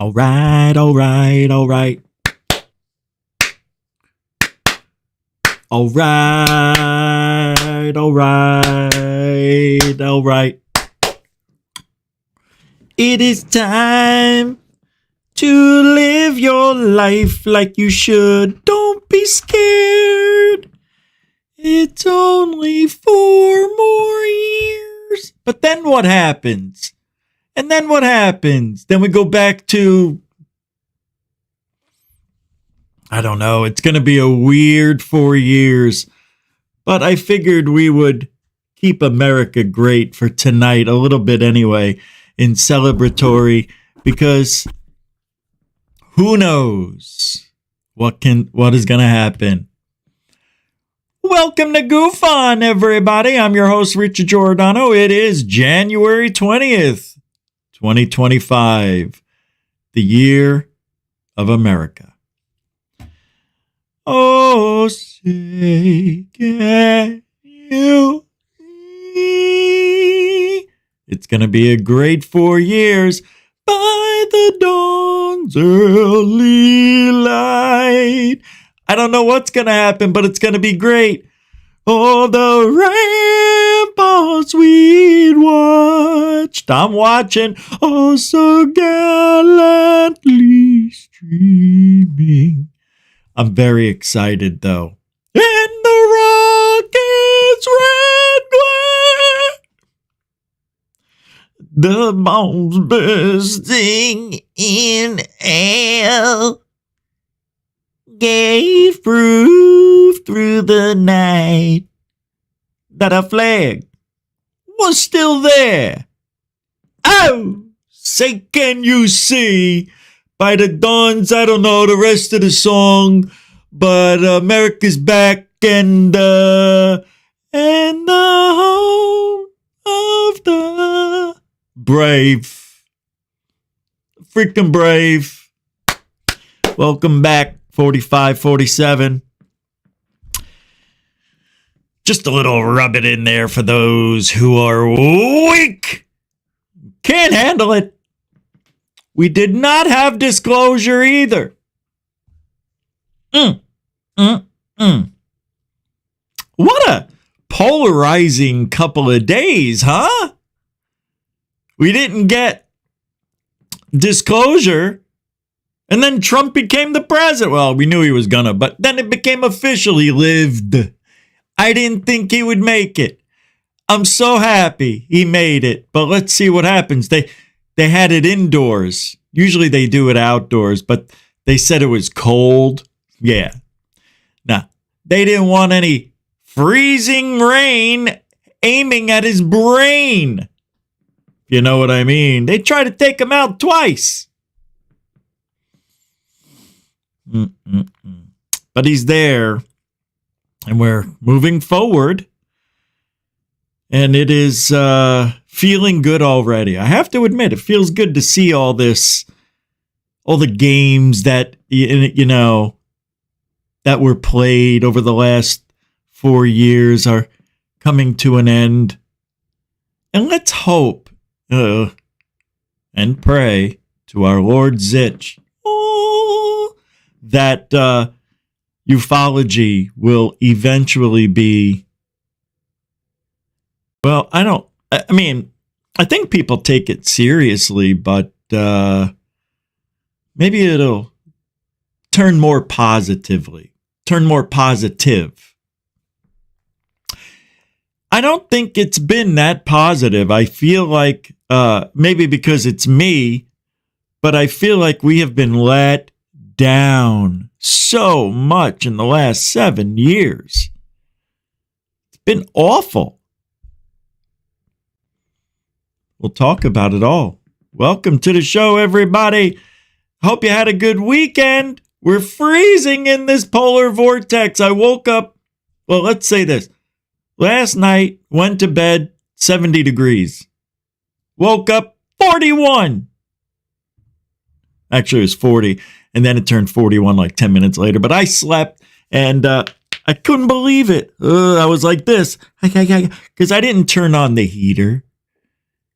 All right, all right, all right. All right, all right, all right. It is time to live your life like you should. Don't be scared. It's only 4 more years. But then what happens? And then what happens? Then we go back to, I don't know, it's going to be a weird 4 years. But I figured we would keep America great for tonight, a little bit anyway, in celebratory, because who knows what is going to happen. Welcome to GUFON, everybody. I'm your host, Richard Giordano. It is January 20th. 2025, the year of America. Oh, say can you see? It's going to be a great 4 years by the dawn's early light. I don't know what's going to happen, but it's going to be great. Oh, the ramparts we'd watched. I'm watching. Oh, so gallantly streaming. I'm very excited, though. And the rocket's red glare. The bombs bursting in hell gave proof through the night that our flag was still there. Oh, say can you see by the dawn's, I don't know the rest of the song, but America's back and the home of the brave. Freaking brave. Welcome back. 45, 47. Just a little rub it in there for those who are weak. Can't handle it. We did not have disclosure either. What a polarizing couple of days, huh? We didn't get disclosure. And then Trump became the president. Well, we knew he was gonna, but then it became official. He lived. I didn't think he would make it. I'm so happy he made it. But let's see what happens. They had it indoors. Usually they do it outdoors, but they said it was cold. Yeah. Nah, they didn't want any freezing rain aiming at his brain. You know what I mean? They tried to take him out twice. But he's there, and we're moving forward, and it is feeling good already. I have to admit, it feels good to see all this, all the games that, you know, that were played over the last 4 years are coming to an end. And let's hope and pray to our Lord Zich that ufology will eventually be, well, I think people take it seriously, but maybe it'll turn more positive. I don't think it's been that positive. I feel like, maybe because it's me, but I feel like we have been let down so much in the last 7 years. It's been awful. We'll talk about it all. Welcome to the show, everybody. Hope you had a good weekend. We're freezing in this polar vortex. I woke up, well, let's say this. Last night, went to bed, 70 degrees. Woke up, 41. Actually, it was 40. And then it turned 41 like 10 minutes later. But I slept, and I couldn't believe it. I was like this. Because I didn't turn on the heater.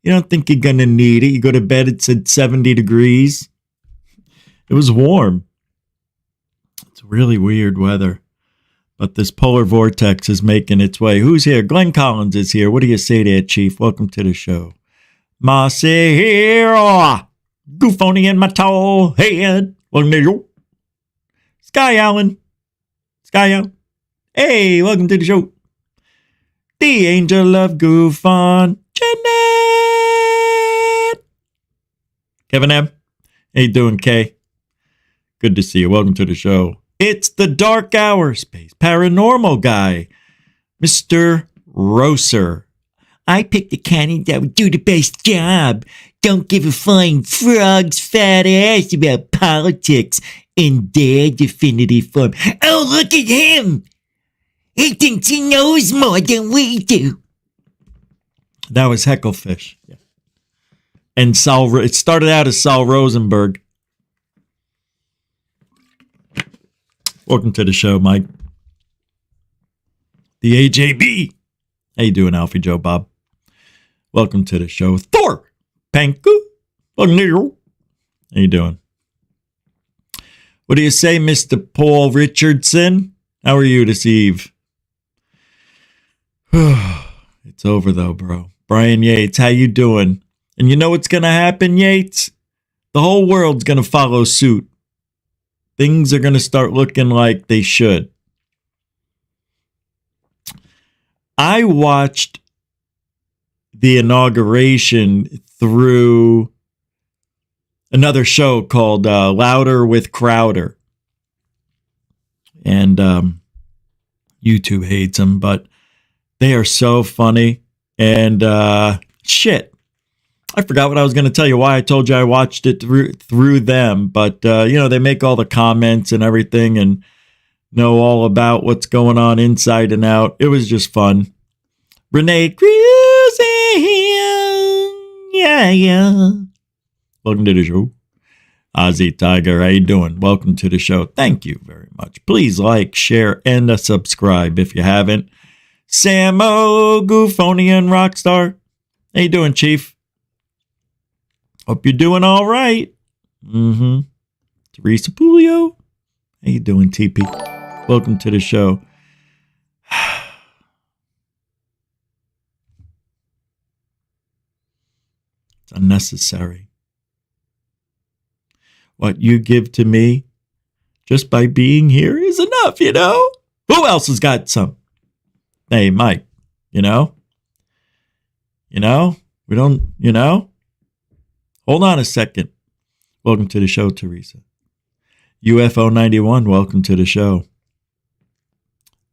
You don't think you're going to need it. You go to bed, it said 70 degrees. It was warm. It's really weird weather. But this polar vortex is making its way. Who's here? Glenn Collins is here. What do you say there, Chief? Welcome to the show. Marcy here. GUFON in my tall head. Welcome to the show. Sky Allen. Sky Allen. Hey, welcome to the show. The angel of GUFON. Jeanette. Kevin M. How you doing, Kay? Good to see you. Welcome to the show. It's the Dark Hour Space Paranormal Guy, Mr. Roser. I picked the candidate that would do the best job. Don't give a flying frog's fat ass about politics in their definitive form. Oh, look at him. He thinks he knows more than we do. That was Hecklefish. Yeah. And it started out as Saul Rosenberg. Welcome to the show, Mike. The AJB. How you doing, Alfie Joe Bob? Welcome to the show. Thor Panku. Welcome to the show. How you doing? What do you say, Mr. Paul Richardson? How are you this eve? It's over, though, bro. Brian Yates, how you doing? And you know what's going to happen, Yates? The whole world's going to follow suit. Things are going to start looking like they should. I watched the inauguration through another show called Louder with Crowder. And YouTube hates them, but they are so funny. And shit. I forgot what I was going to tell you, why I told you I watched it through them. But, they make all the comments and everything and know all about what's going on inside and out. It was just fun. Renee Cruising. Yeah. Welcome to the show. Ozzy Tiger, how you doing? Welcome to the show. Thank you very much. Please like, share, and subscribe if you haven't. Samo, Goofonian Rockstar. How you doing, Chief? Hope you're doing all right. Teresa Pulio. How you doing, TP? Welcome to the show. It's unnecessary. What you give to me just by being here is enough, you know? Who else has got some? Hey, Mike, we don't, Hold on a second. Welcome to the show, Teresa. UFO 91, welcome to the show.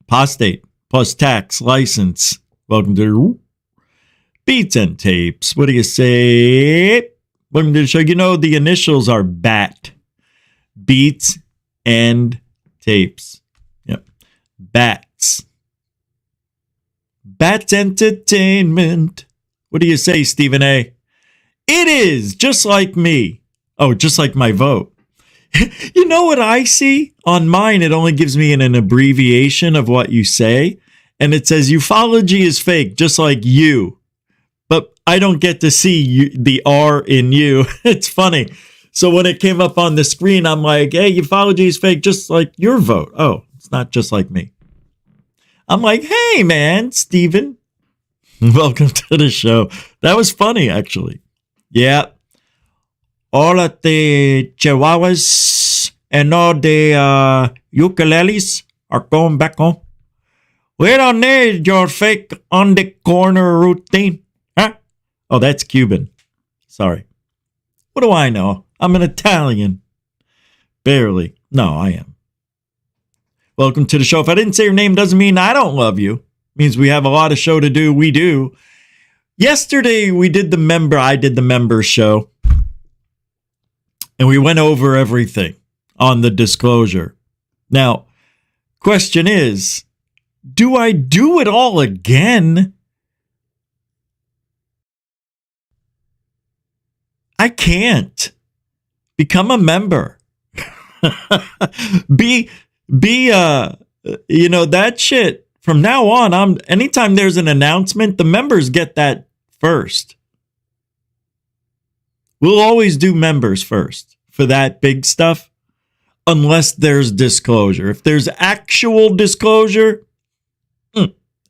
Apostate plus tax license, welcome to the Beats and Tapes. What do you say? Welcome to the show. You know the initials are BAT. Beats and Tapes. Yep. BATS. BATS Entertainment. What do you say, Stephen A? It is just like me. Oh, just like my vote. You know what I see? On mine, it only gives me an abbreviation of what you say. And it says ufology is fake, just like you. But I don't get to see the R in you. It's funny. So when it came up on the screen, I'm like, hey, ufology is fake, just like your vote. Oh, it's not just like me. I'm like, hey, man, Steven. Welcome to the show. That was funny, actually. Yeah. All of the chihuahuas and all the ukuleles are going back home. We don't need your fake on the corner routine. Huh? Oh, that's Cuban. Sorry. What do I know? I'm an Italian. Barely. No, I am. Welcome to the show. If I didn't say your name, doesn't mean I don't love you. It means we have a lot of show to do. We do. Yesterday, I did the member show. And we went over everything on the disclosure. Now, question is, do I do it all again? I can't. Become a member. That shit. From now on, anytime there's an announcement, the members get that first. We'll always do members first for that big stuff. unless there's disclosure. If there's actual disclosure,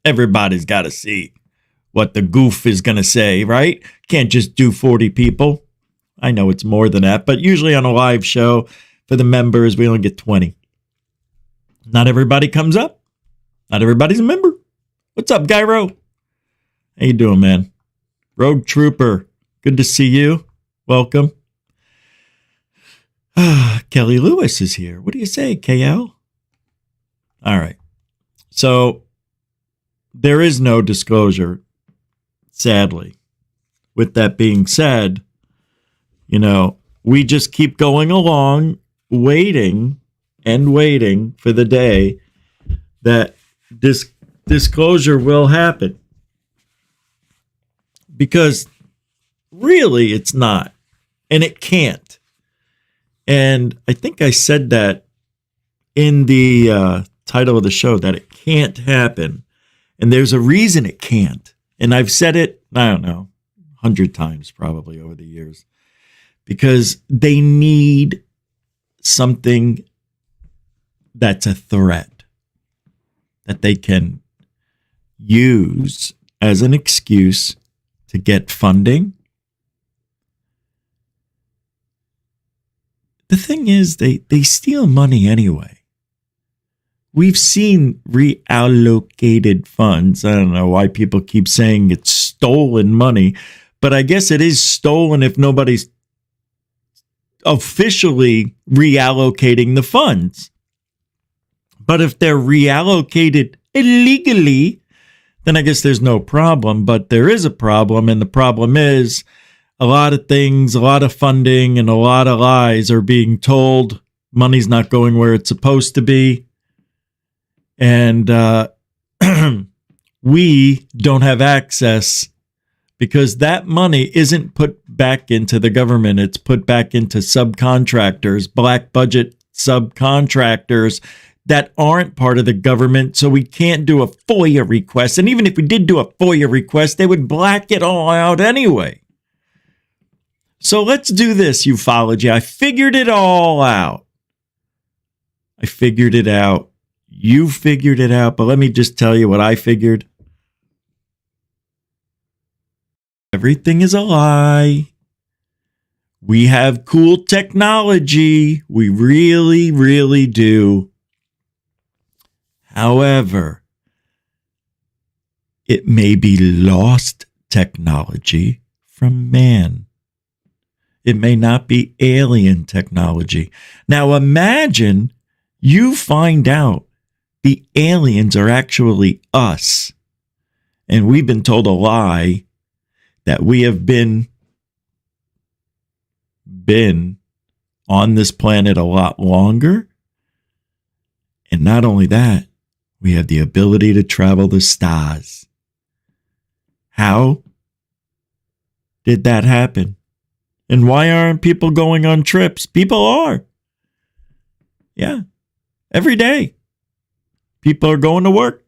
everybody's got to see what the goof is going to say, right? Can't just do 40 people. I know it's more than that, but usually on a live show for the members, we only get 20. Not everybody comes up. Not everybody's a member. What's up, Gyro? How you doing, man? Road Trooper, good to see you. Welcome. Kelly Lewis is here. What do you say, KL? All right. So there is no disclosure, sadly. With that being said, we just keep going along, waiting for the day that this disclosure will happen. Because really it's not, and it can't. And I think I said that in the title of the show, that it can't happen. And there's a reason it can't. And I've said it, I don't know, 100 times probably over the years. Because they need something that's a threat that they can use as an excuse to get funding. The thing is, they steal money anyway. We've seen reallocated funds. I don't know why people keep saying it's stolen money, but I guess it is stolen if nobody's officially reallocating the funds. But if they're reallocated illegally, then I guess there's no problem. But there is a problem, and the problem is a lot of things, a lot of funding, and a lot of lies are being told. Money's not going where it's supposed to be. And we don't have access because that money isn't put back into the government. It's put back into subcontractors, black budget subcontractors that aren't part of the government. So we can't do a FOIA request. And even if we did do a FOIA request, they would black it all out anyway. So let's do this, ufology. I figured it all out. I figured it out. You figured it out. But let me just tell you what I figured. Everything is a lie. We have cool technology. We really, really do. However, it may be lost technology from man. It may not be alien technology. Now imagine you find out the aliens are actually us. And we've been told a lie that we have been on this planet a lot longer. And not only that, we have the ability to travel the stars. How did that happen? And why aren't people going on trips? People are. Yeah. Every day. People are going to work,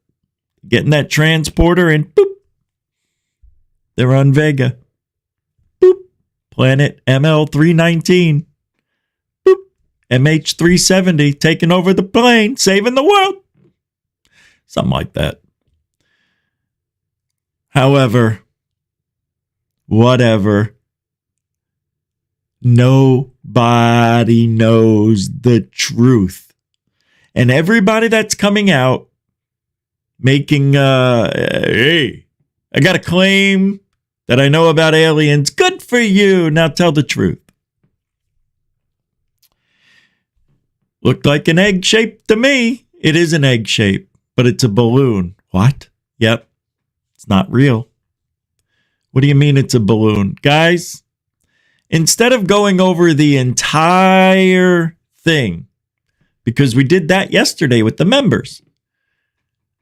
getting that transporter, and boop. They're on Vega. Boop. Planet ML319. Boop. MH370 taking over the plane, saving the world. Something like that. However, whatever. Nobody knows the truth. And everybody that's coming out making, hey, I got a claim that I know about aliens. Good for you. Now tell the truth. Looked like an egg shape to me. It is an egg shape, but it's a balloon. What? Yep. It's not real. What do you mean it's a balloon? Guys, instead of going over the entire thing, because we did that yesterday with the members,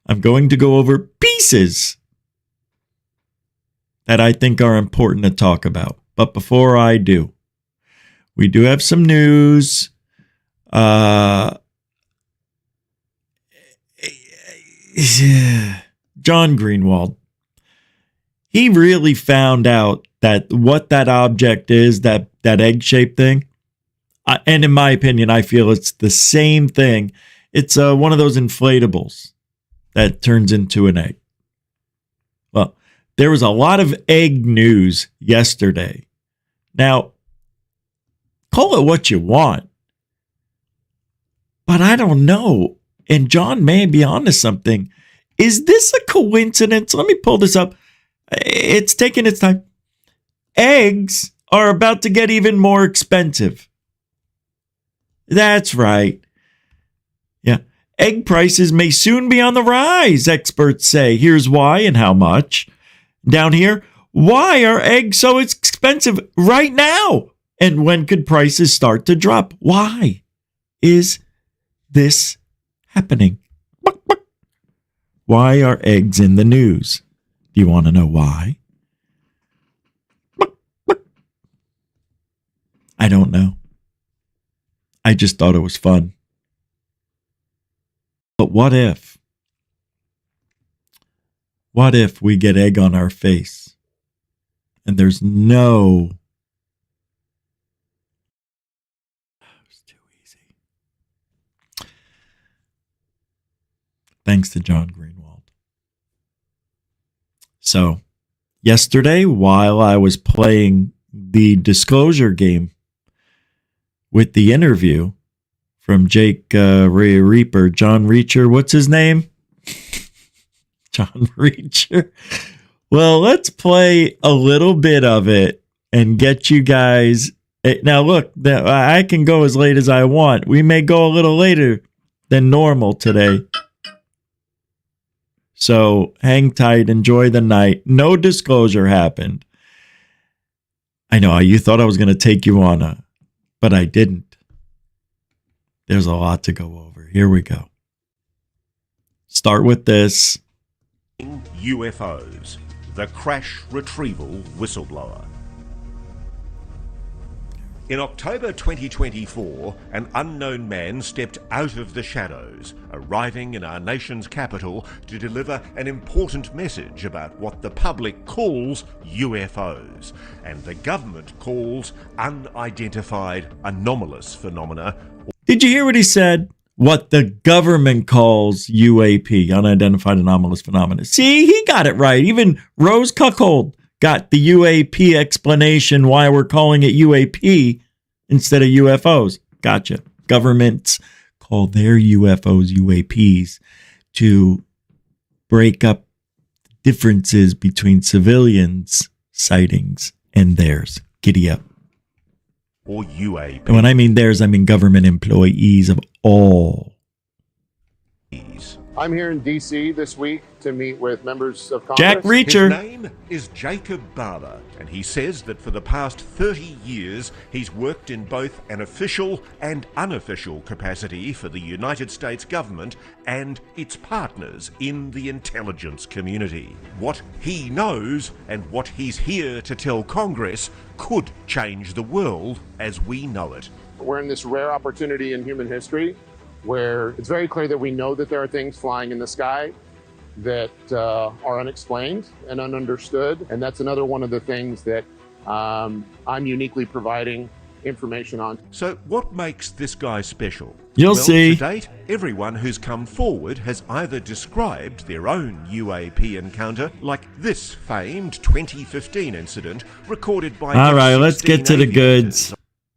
I'm going to go over pieces that I think are important to talk about. But before I do, we do have some news. John Greenwald, he really found out that what that object is, that egg-shaped thing. And in my opinion, I feel it's the same thing. It's one of those inflatables that turns into an egg. Well, there was a lot of egg news yesterday. Now, call it what you want, but I don't know. And John may be onto something. Is this a coincidence? Let me pull this up. It's taking its time. Eggs are about to get even more expensive. That's right. Yeah. Egg prices may soon be on the rise, experts say. Here's why and how much. Down here, why are eggs so expensive right now? And when could prices start to drop? Why is this happening? Why are eggs in the news? Do you want to know why? I don't know. I just thought it was fun. But what if? What if we get egg on our face and there's no... It's too easy. Thanks to John Greenwald. So, yesterday, while I was playing the disclosure game with the interview from Jake Reaper, John Reacher, what's his name? John Reacher. Well, let's play a little bit of it and get you guys. Now, look, I can go as late as I want. We may go a little later than normal today. So hang tight, enjoy the night. No disclosure happened. I know you thought I was going to take you on but I didn't. There's a lot to go over. Here we go. Start with this. UFOs, the crash retrieval whistleblower. In October 2024, an unknown man stepped out of the shadows, arriving in our nation's capital to deliver an important message about what the public calls UFOs, and the government calls unidentified anomalous phenomena. Did you hear what he said? What the government calls UAP, unidentified anomalous phenomena. See, he got it right. Even Rose Cuckold got the UAP explanation why we're calling it UAP instead of UFOs. Gotcha. Governments call their UFOs UAPs to break up differences between civilians' sightings and theirs. Giddy up. Or UAP. And when I mean theirs, I mean government employees of all. I'm here in D.C. this week to meet with members of Congress. Jack Reacher. His name is Jacob Barber, and he says that for the past 30 years, he's worked in both an official and unofficial capacity for the United States government and its partners in the intelligence community. What he knows and what he's here to tell Congress could change the world as we know it. We're in this rare opportunity in human history where it's very clear that we know that there are things flying in the sky that are unexplained and ununderstood. And that's another one of the things that I'm uniquely providing information on. So what makes this guy special? You'll see. To date, everyone who's come forward has either described their own UAP encounter, like this famed 2015 incident recorded by... All right, let's get to the goods.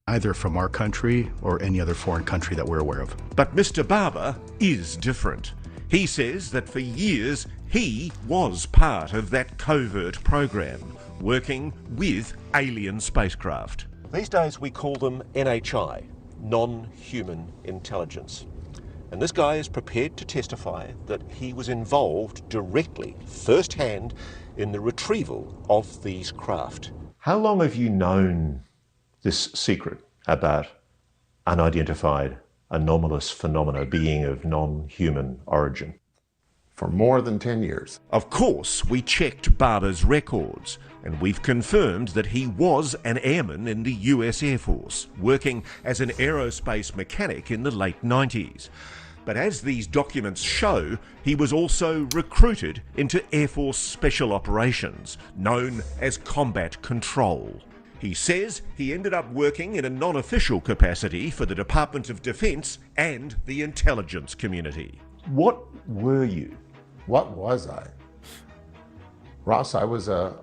Either from our country or any other foreign country that we're aware of. But Mr. Barber is different. He says that for years he was part of that covert program, working with alien spacecraft. These days we call them NHI, non-human intelligence. And this guy is prepared to testify that he was involved directly, firsthand, in the retrieval of these craft. How long have you known this secret about unidentified anomalous phenomena being of non-human origin? For more than 10 years. Of course, we checked Barber's records, and we've confirmed that he was an airman in the US Air Force, working as an aerospace mechanic in the late 90s. But as these documents show, he was also recruited into Air Force Special Operations, known as Combat Control. He says he ended up working in a non-official capacity for the Department of Defense and the intelligence community. What were you? What was I? Ross, I was a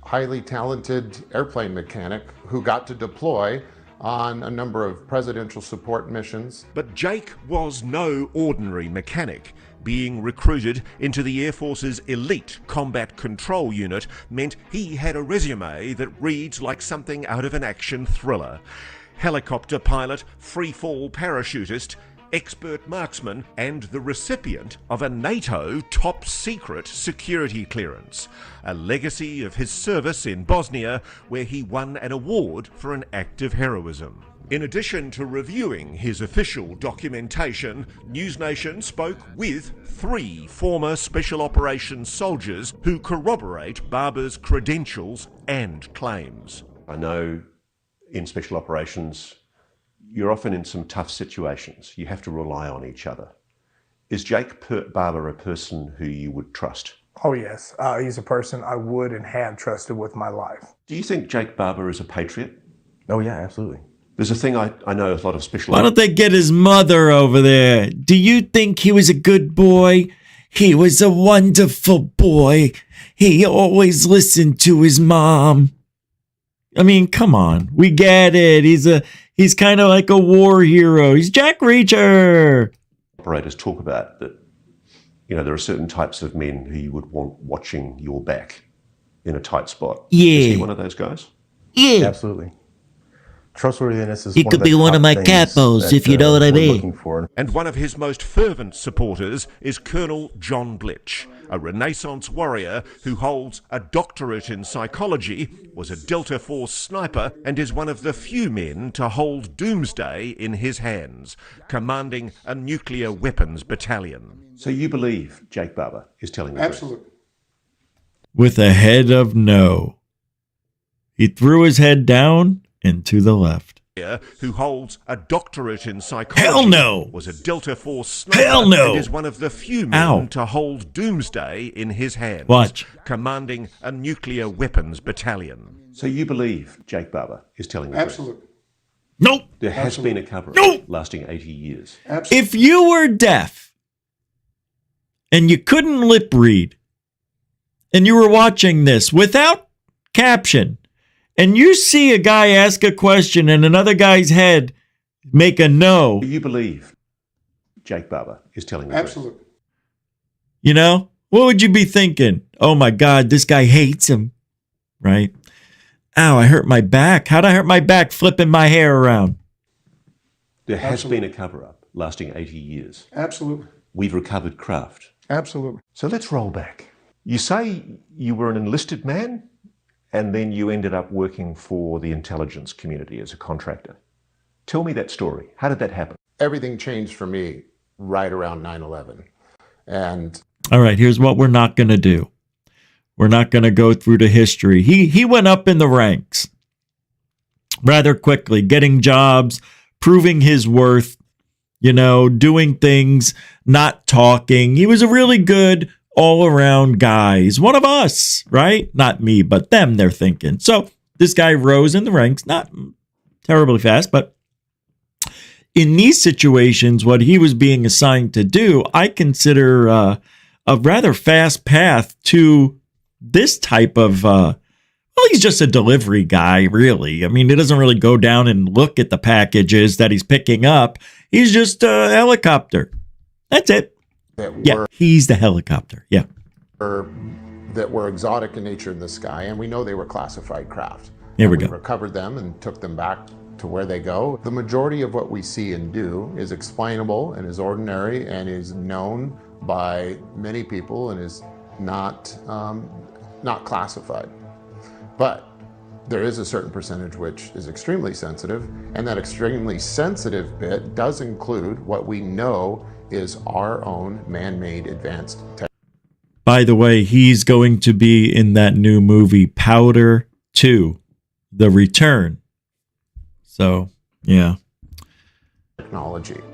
highly talented airplane mechanic who got to deploy on a number of presidential support missions. But Jake was no ordinary mechanic. Being recruited into the Air Force's elite combat control unit meant he had a resume that reads like something out of an action thriller. Helicopter pilot, free-fall parachutist, expert marksman, and the recipient of a NATO top-secret security clearance, a legacy of his service in Bosnia, where he won an award for an act of heroism. In addition to reviewing his official documentation, News Nation spoke with 3 former Special Operations soldiers who corroborate Barber's credentials and claims. I know in Special Operations, you're often in some tough situations. You have to rely on each other. Is Jake Barber a person who you would trust? Oh, yes. He's a person I would and have trusted with my life. Do you think Jake Barber is a patriot? Oh, yeah, absolutely. There's a thing I know a lot of special... Why don't they get his mother over there? Do you think he was a good boy? He was a wonderful boy. He always listened to his mom. I mean, come on. We get it. He's kind of like a war hero. He's Jack Reacher. Operators talk about that, there are certain types of men who you would want watching your back in a tight spot. Yeah. Is he one of those guys? Yeah. Absolutely. Trustworthiness is He could be one of my capos, if you know what I mean. Looking for. And one of his most fervent supporters is Colonel John Blitch, a Renaissance warrior who holds a doctorate in psychology, was a Delta Force sniper, and is one of the few men to hold doomsday in his hands, commanding a nuclear weapons battalion. So you believe Jake Barber is telling the truth? Absolutely. With a head of no. He threw his head down and to the left. Who holds a doctorate in psychology. Hell no! Was a Delta Force sniper. Hell no! And is one of the few men to hold doomsday in his hands. Watch. Commanding a nuclear weapons battalion. So you believe Jake Barber is telling the truth? Absolutely. Nope. There has been a cover-up Nope. lasting 80 years. Absolutely. If you were deaf and you couldn't lip read and you were watching this without caption, and you see a guy ask a question and another guy's head make a no. Do you believe Jake Barber is telling the truth? Absolutely. You know, what would you be thinking? Oh my God, this guy hates him, right? Ow, I hurt my back. How'd I hurt my back flipping my hair around? There has been a cover-up lasting 80 years. Absolutely. We've recovered craft. Absolutely. So let's roll back. You say you were an enlisted man, and then you ended up working for the intelligence community as a contractor. Tell me that story. How did that happen? Everything changed for me right around 9/11. And All right, here's what we're not going to do. We're not going to go through the history. He went up in the ranks rather quickly, getting jobs, proving his worth, doing things, not talking. He was a really good all-around guy. He's one of us, right? Not me, but them, they're thinking. So this guy rose in the ranks, not terribly fast, but in these situations, what he was being assigned to do, I consider a rather fast path to this type of, he's just a delivery guy, really. I mean, he doesn't really go down and look at the packages that he's picking up. He's just a helicopter. That's it. He's the helicopter. Yeah. That were exotic in nature in the sky, and we know they were classified craft. There we We go. recovered them and took them back to where they go. The majority of what we see and do is explainable and is ordinary and is known by many people and is not classified. But there is a certain percentage which is extremely sensitive, and that extremely sensitive bit does include what we know is our own man-made advanced technology. By the way, he's going to be in that new movie, Powder 2, The Return. So, yeah.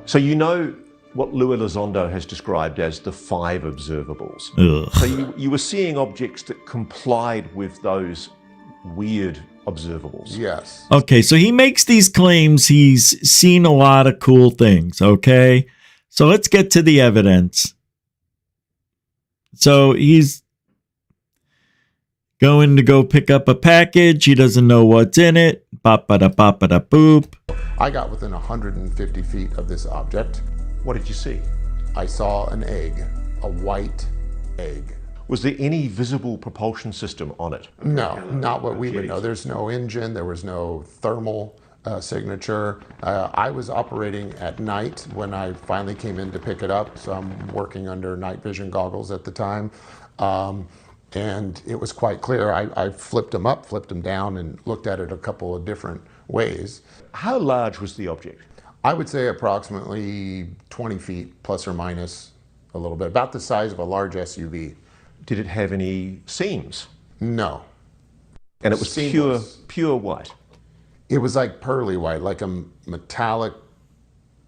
So you know what Lou Elizondo has described as the 5 observables. Ugh. So you were seeing objects that complied with those weird observables. Yes. Okay, so he makes these claims. He's seen a lot of cool things, okay? So let's get to the evidence. So he's going to go pick up a package. He doesn't know what's in it. Bop-ba-da-bop-ba-da-boop. I got within 150 feet of this object. What did you see? I saw an egg, a white egg. Was there any visible propulsion system on it? No, not what we would know. There's no engine, there was no thermal signature. I was operating at night when I finally came in to pick it up, so I'm working under night vision goggles at the time. And it was quite clear. I flipped them up, flipped them down, and looked at it a couple of different ways. How large was the object? I would say approximately 20 feet, plus or minus a little bit, about the size of a large SUV. Did it have any seams? No. And it was pure white? It was like pearly white, like a metallic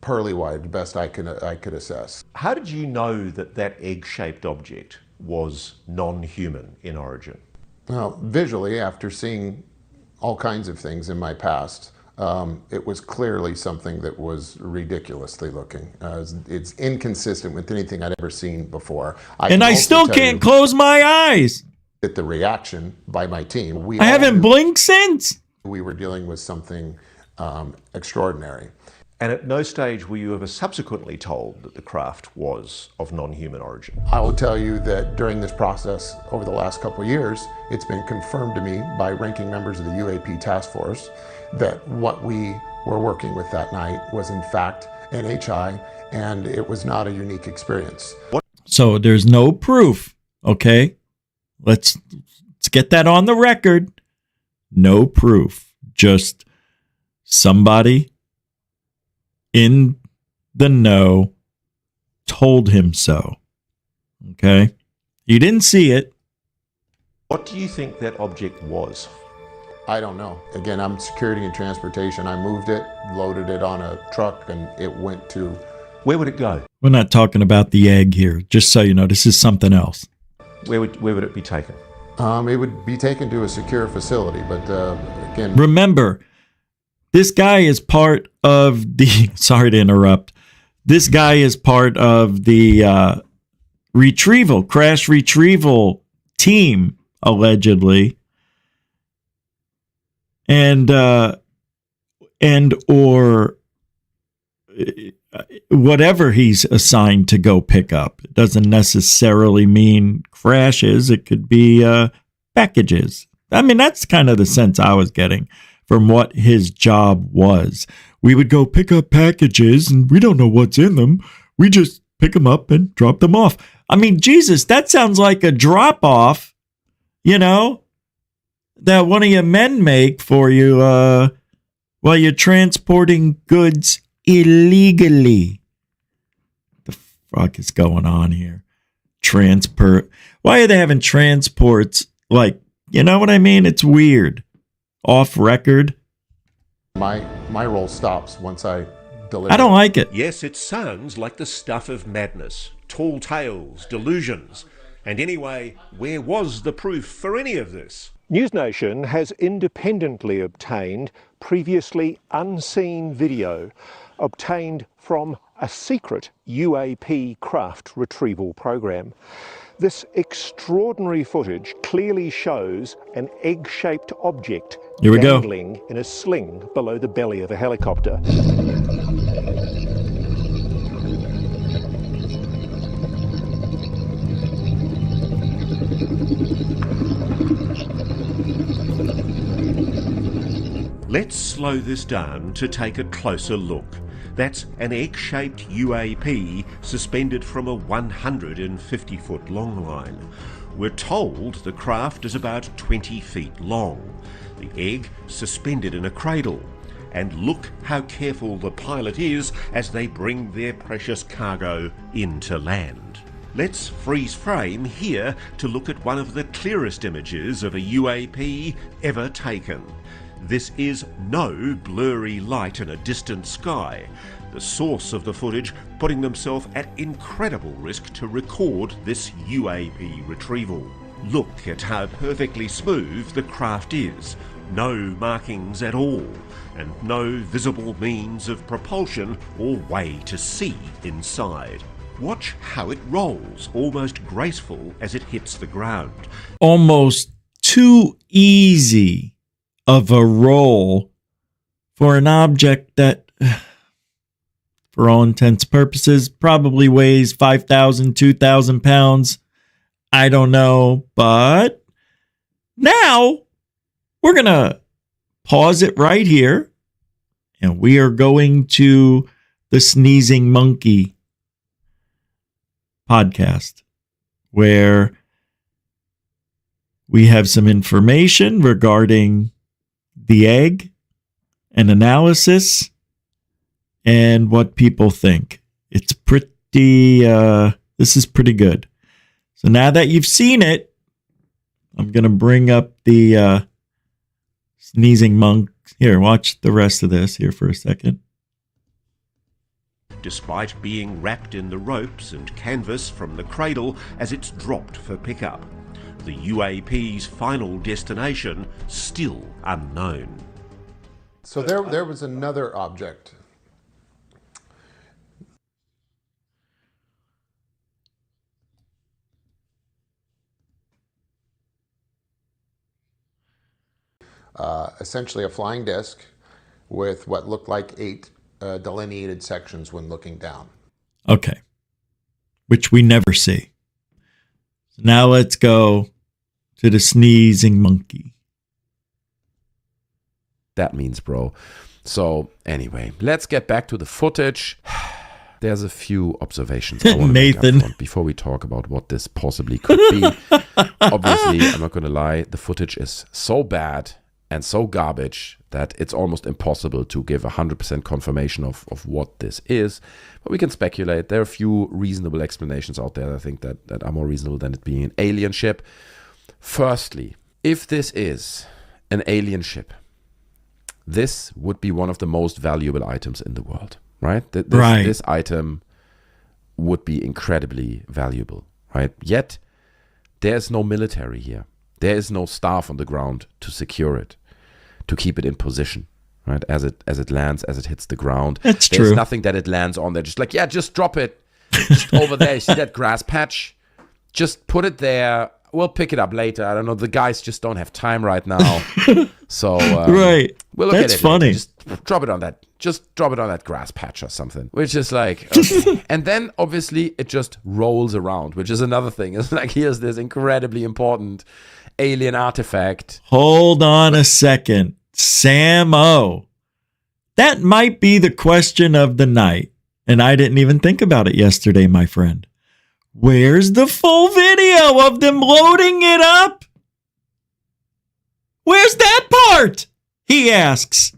pearly white, the best I could assess. How did you know that that egg-shaped object was non-human in origin? Well, visually, after seeing all kinds of things in my past, it was clearly something that was ridiculously looking. It's inconsistent with anything I'd ever seen before. I still can't close my eyes. At the reaction by my team. I haven't blinked since. We were dealing with something extraordinary. And at no stage were you ever subsequently told that the craft was of non-human origin? I will tell you that during this process, over the last couple of years, it's been confirmed to me by ranking members of the UAP task force that what we were working with that night was in fact NHI, and it was not a unique experience. So there's no proof, okay? Let's get that on the record. No proof, just somebody in the know told him so. Okay? He didn't see it. What do you think that object was? I don't know. Again, I'm security and transportation. I moved it, loaded it on a truck, and it went to... Where would it go? We're not talking about the egg here. Just so you know, this is something else. Where would it be taken? It would be taken to a secure facility, but again... Remember, this guy is part of the... Sorry to interrupt. This guy is part of the crash retrieval team, allegedly. And or whatever he's assigned to go pick up. It doesn't necessarily mean crashes. It could be packages. I mean, that's kind of the sense I was getting from what his job was. We would go pick up packages and we don't know what's in them. We just pick them up and drop them off. I mean, Jesus, that sounds like a drop off, you know, that one of your men make for you while you're transporting goods illegally. The fuck is going on here? Why are they having transports like, you know what I mean? It's weird. Off record. My role stops once I deliver. I don't like it. Yes, it sounds like the stuff of madness, tall tales, delusions. And anyway, where was the proof for any of this? NewsNation has independently obtained previously unseen video obtained from a secret UAP craft retrieval program. This extraordinary footage clearly shows an egg-shaped object dangling in a sling below the belly of a helicopter. Let's slow this down to take a closer look. That's an egg-shaped UAP suspended from a 150-foot long line. We're told the craft is about 20 feet long. The egg suspended in a cradle. And look how careful the pilot is as they bring their precious cargo into land. Let's freeze frame here to look at one of the clearest images of a UAP ever taken. This is no blurry light in a distant sky. The source of the footage putting themselves at incredible risk to record this UAP retrieval. Look at how perfectly smooth the craft is. no markings at all, and no visible means of propulsion or way to see inside. Watch how it rolls, almost graceful as it hits the ground. Almost too easy of a roll for an object that, for all intents and purposes, probably weighs 5,000, 2,000 pounds. I don't know, but now we're going to pause it right here, and we are going to the Sneezing Monkey podcast, where we have some information regarding the egg, an analysis, and what people think. It's pretty, this is pretty good. So now that you've seen it, I'm going to bring up the Sneezing Monk. Here, watch the rest of this here for a second. Despite being wrapped in the ropes and canvas from the cradle as it's dropped for pickup. The UAP's final destination still unknown. So there was another object. Essentially a flying disc with what looked like 8 delineated sections when looking down. Okay. Which we never see. So now let's go to the Sneezing Monkey. That means, bro. So anyway, let's get back to the footage. There's a few observations I want to make up front before we talk about what this possibly could be. Obviously, I'm not going to lie, the footage is so bad and so garbage that it's almost impossible to give 100% confirmation of what this is. But we can speculate. There are a few reasonable explanations out there, I think, that are more reasonable than it being an alien ship. Firstly, if this is an alien ship, this would be one of the most valuable items in the world, right? This item would be incredibly valuable, right? Yet, there's no military here. There is no staff on the ground to secure it, to keep it in position, right? As it lands, as it hits the ground. That's There's true. nothing that it lands on. They're just like, yeah, just drop it. Just over there. You see that grass patch? Just put it there. We'll pick it up later. I don't know. The guys just don't have time right now. So right. We'll look That's at it funny. later. Just drop it on that grass patch or something. Which is like, okay. And then obviously it just rolls around, which is another thing. It's like, here's this incredibly important alien artifact. Hold on a second. Sam O. That might be the question of the night. And I didn't even think about it yesterday, my friend. Where's the full video of them loading it up? Where's that part? He asks.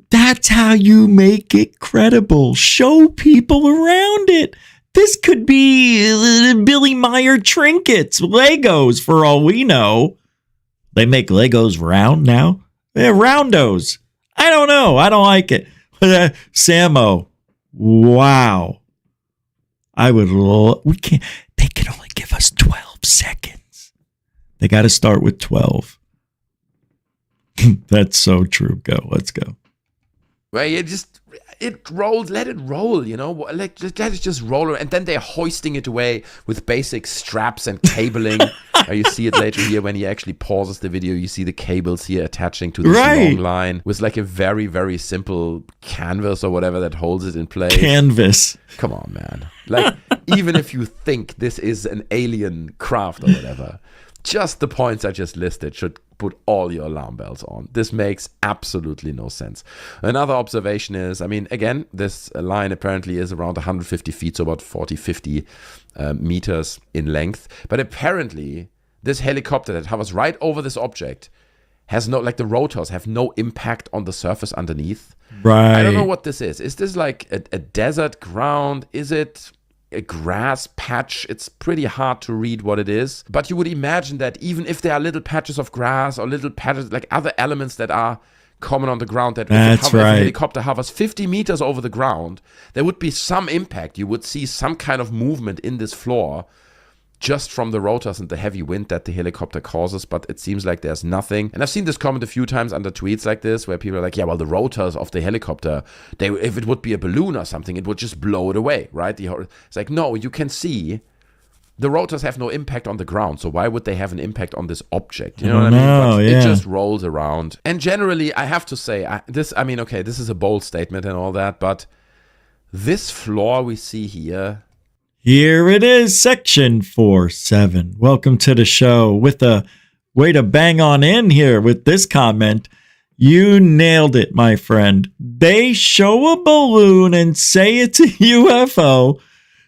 That's how you make it credible. Show people around it. This could be Billy Meyer trinkets, Legos, for all we know. They make Legos round now? They're roundos. I don't know. I don't like it. Samo. Wow. I would we can't. They can only give us 12 seconds. They got to start with 12. That's so true. Go. Let's go. Well, it rolls, let it roll, you know, like let it just roll, and then they're hoisting it away with basic straps and cabling. You see it later here when he actually pauses the video. You see the cables here attaching to this long line with like a very, very simple canvas or whatever that holds it in place. Canvas. Come on, man. Like, even if you think this is an alien craft or whatever, just the points I just listed should put all your alarm bells on. This makes absolutely no sense. Another observation is, I mean, again, this line apparently is around 150 feet, so about 40, 50 meters in length. But apparently, this helicopter that hovers right over this object has no, like the rotors have no impact on the surface underneath. Right. I don't know what this is. Is this like a desert ground? Is it a grass patch? It's pretty hard to read what it is, but you would imagine that even if there are little patches of grass or little patches, like other elements that are common on the ground, that if a helicopter hovers 50 meters over the ground, there would be some impact. You would see some kind of movement in this floor just from the rotors and the heavy wind that the helicopter causes, but it seems like there's nothing. And I've seen this comment a few times under tweets like this, where people are like, yeah, well, the rotors of the helicopter, if it would be a balloon or something, it would just blow it away, right? It's like, no, you can see the rotors have no impact on the ground, so why would they have an impact on this object? You know what I mean? But it just rolls around. And generally, I have to say, this is a bold statement and all that, but this floor we see here. Here it is, section 47. Welcome to the show. With a way to bang on in here with this comment. You nailed it, my friend. They show a balloon and say it's a UFO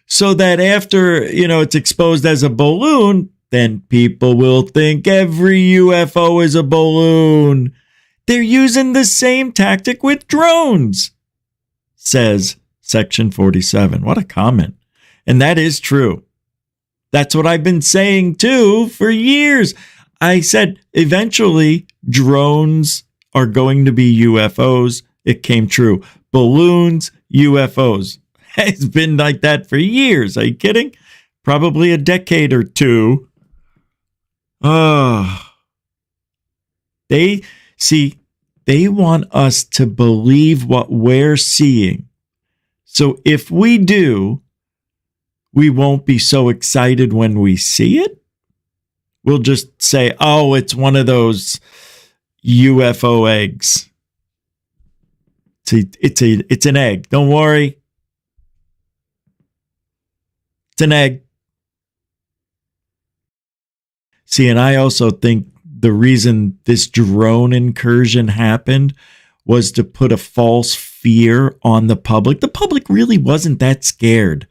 so that after, it's exposed as a balloon, then people will think every UFO is a balloon. They're using the same tactic with drones, says section 47. What a comment. And that is true. That's what I've been saying too for years. I said eventually drones are going to be UFOs. It came true. Balloons, UFOs. It's been like that for years. Are you kidding? Probably a decade or two. They want us to believe what we're seeing. So if we do, we won't be so excited when we see it. We'll just say, oh, it's one of those UFO eggs. It's an egg. Don't worry. It's an egg. See, and I also think the reason this drone incursion happened was to put a false fear on the public. The public really wasn't that scared.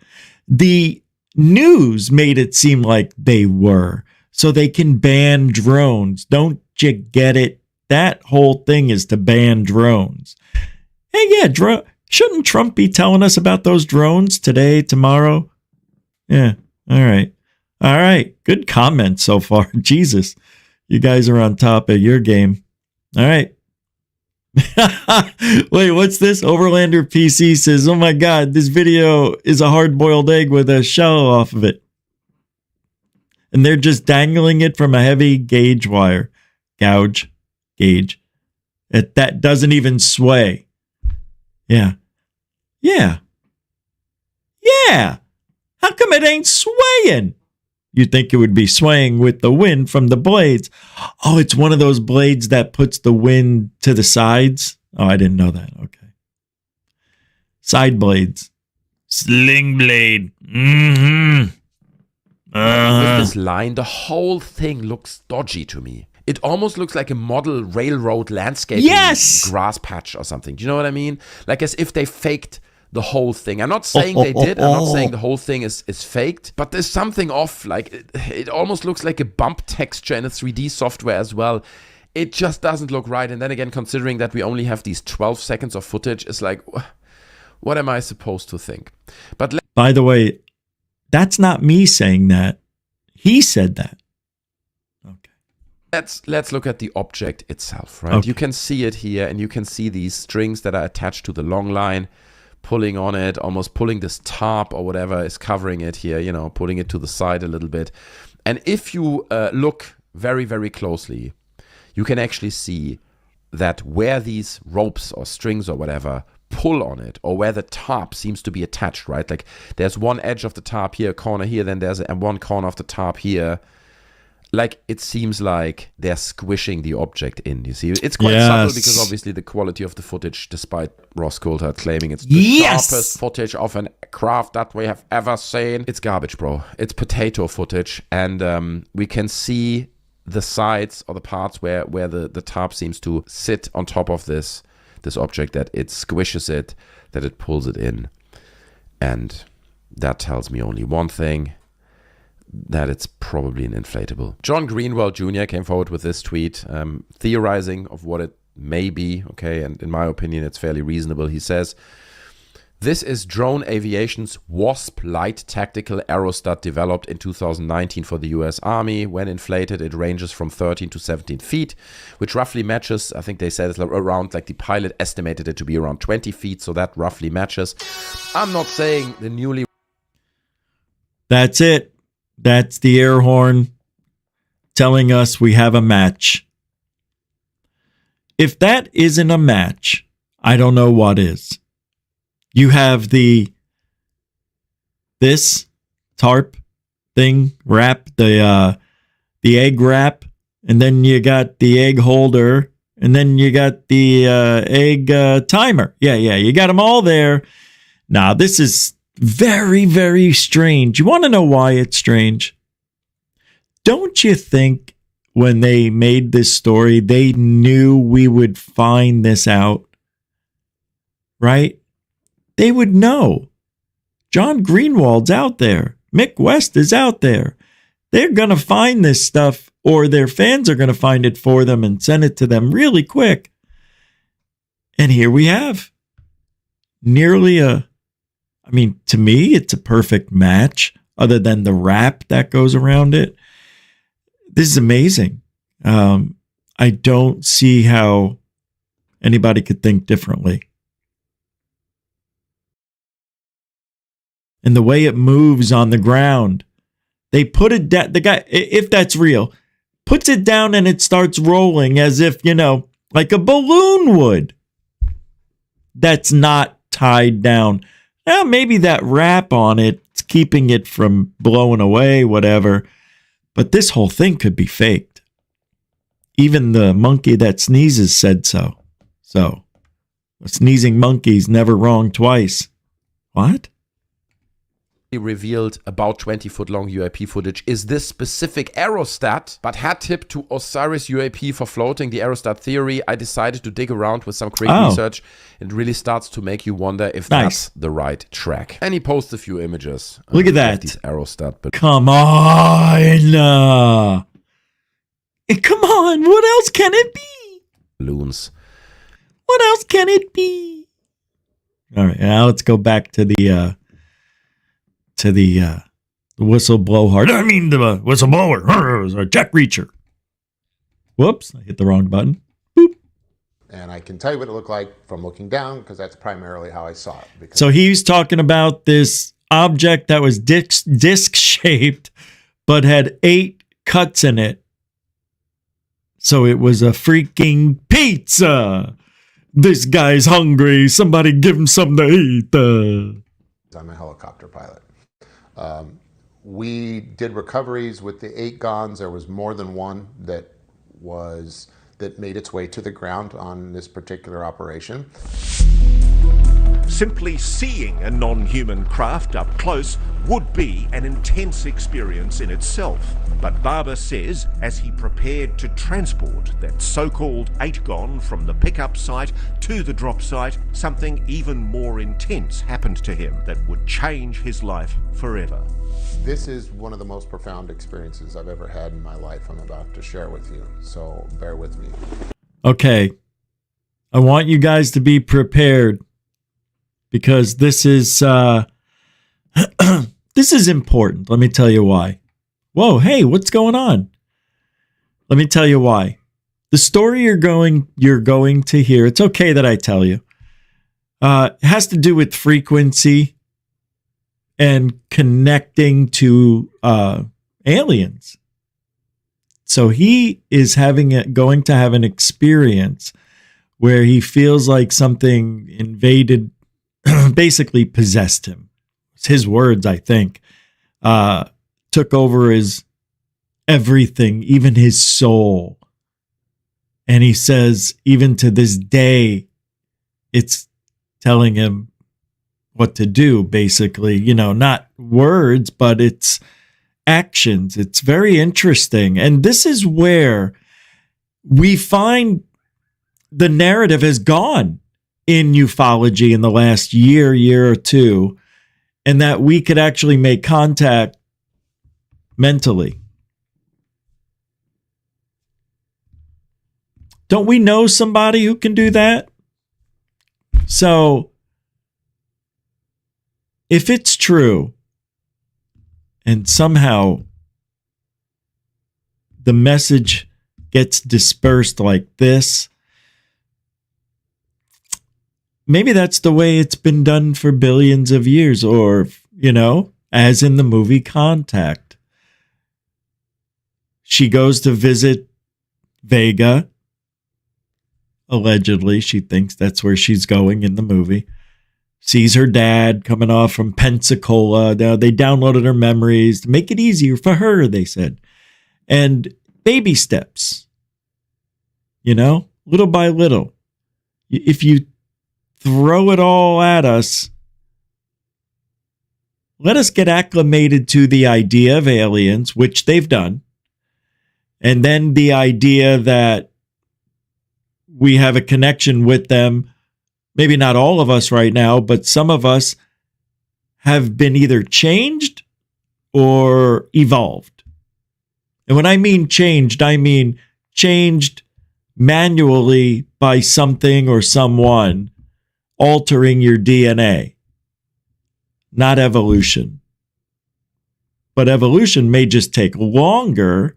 The news made it seem like they were, so they can ban drones. Don't you get it? That whole thing is to ban drones. Hey, yeah, shouldn't Trump be telling us about those drones today, tomorrow? Yeah, all right. All right, good comment so far. Jesus, you guys are on top of your game. All right. Wait, what's this? Overlander PC says, oh my God, this video is a hard-boiled egg with a shell off of it. And they're just dangling it from a heavy gauge wire. Gauge. That doesn't even sway. Yeah. How come it ain't swaying? You'd think it would be swaying with the wind from the blades. Oh, it's one of those blades that puts the wind to the sides? Oh, I didn't know that. Okay. Side blades. Sling blade. With this line, the whole thing looks dodgy to me. It almost looks like a model railroad landscaping grass patch or something. Do you know what I mean? Like as if they faked the whole thing. I'm not saying they did. I'm not saying the whole thing is faked, but there's something off. Like it almost looks like a bump texture in a 3D software as well. It just doesn't look right. And then again, considering that we only have these 12 seconds of footage, it's like, what am I supposed to think? But by the way, that's not me saying that. He said that. Okay. Let's look at the object itself, right? Okay. You can see it here, and you can see these strings that are attached to the long line, pulling on it, almost pulling this tarp or whatever is covering it here, pulling it to the side a little bit. And if you look very, very closely, you can actually see that where these ropes or strings or whatever pull on it, or where the tarp seems to be attached, right? Like there's one edge of the tarp here, a corner here, then there's one corner of the tarp here. Like it seems like they're squishing the object in. You see, it's quite subtle because obviously the quality of the footage, despite Ross Coulthard claiming it's the sharpest footage of an craft that we have ever seen, it's garbage, bro. It's potato footage, and we can see the sides or the parts where the tarp seems to sit on top of this object, that it squishes it, that it pulls it in, and that tells me only one thing: that it's probably an inflatable. John Greenwell Jr. came forward with this tweet, theorizing of what it may be, okay, and in my opinion, it's fairly reasonable. He says, this is drone aviation's WASP light tactical aerostat developed in 2019 for the US Army. When inflated, it ranges from 13 to 17 feet, which roughly matches, I think they said it's around, like the pilot estimated it to be around 20 feet, so that roughly matches. I'm not saying the newly... That's it. That's the air horn telling us we have a match. If that isn't a match, I don't know what is. You have this tarp thing wrap, the egg wrap, and then you got the egg holder, and then you got the egg timer. Yeah, you got them all there. Now, this is very, very strange. You want to know why it's strange? Don't you think when they made this story, they knew we would find this out? Right? They would know. John Greenwald's out there. Mick West is out there. They're going to find this stuff, or their fans are going to find it for them and send it to them really quick. And here we have to me, it's a perfect match, other than the wrap that goes around it. This is amazing. I don't see how anybody could think differently. And the way it moves on the ground, they put it down. The guy, if that's real, puts it down and it starts rolling as if, like a balloon would. That's not tied down. Now, maybe that wrap on it's keeping it from blowing away, whatever. But this whole thing could be faked. Even the monkey that sneezes said so. So, a sneezing monkey's never wrong twice. What? Revealed about 20-foot long UAP footage is this specific aerostat, but hat tip to Osiris UAP for floating the aerostat theory. I decided to dig around with some quick research. It really starts to make you wonder if that's the right track. And he posts a few images. Look at that. These aerostat, but come on. Come on. What else can it be? Balloons. What else can it be? All right. Now let's go back to the whistleblower. I mean, the whistleblower, Jack Reacher. Whoops, I hit the wrong button. Boop. And I can tell you what it looked like from looking down, because that's primarily how I saw it. So he's talking about this object that was disc-shaped, but had 8 cuts in it. So it was a freaking pizza. This guy's hungry. Somebody give him something to eat. I'm a helicopter pilot. We did recoveries with the 8 GONs. There was more than one that made its way to the ground on this particular operation. Simply seeing a non-human craft up close would be an intense experience in itself. But Barber says as he prepared to transport that so-called 8 GON from the pickup site to the drop site, something even more intense happened to him that would change his life forever. This is one of the most profound experiences I've ever had in my life I'm about to share with you, so bear with me. Okay. I want you guys to be prepared, because this is this is important. Let me tell you why. Whoa, hey, what's going on? Let me tell you why. The story you're going to hear, it's okay that I tell you, has to do with frequency and connecting to aliens. So he is going to have an experience where he feels like something invaded, basically possessed him. It's his words, I think. Took over his everything, even his soul. And he says, even to this day, it's telling him what to do, basically. Not words, but it's actions. It's very interesting. And this is where we find the narrative has gone in ufology in the last year or two, and that we could actually make contact mentally. Don't we know somebody who can do that? So, if it's true, and somehow the message gets dispersed like this, maybe that's the way it's been done for billions of years, or, as in the movie Contact. she goes to visit Vega. Allegedly, she thinks that's where she's going in the movie. Sees her dad coming off from Pensacola. Now, they downloaded her memories to make it easier for her, they said. And baby steps, little by little. If you throw it all at us, let us get acclimated to the idea of aliens, which they've done. And then the idea that we have a connection with them. Maybe not all of us right now, but some of us have been either changed or evolved. And when I mean changed, I mean changed manually by something or someone altering your DNA, not evolution. But evolution may just take longer,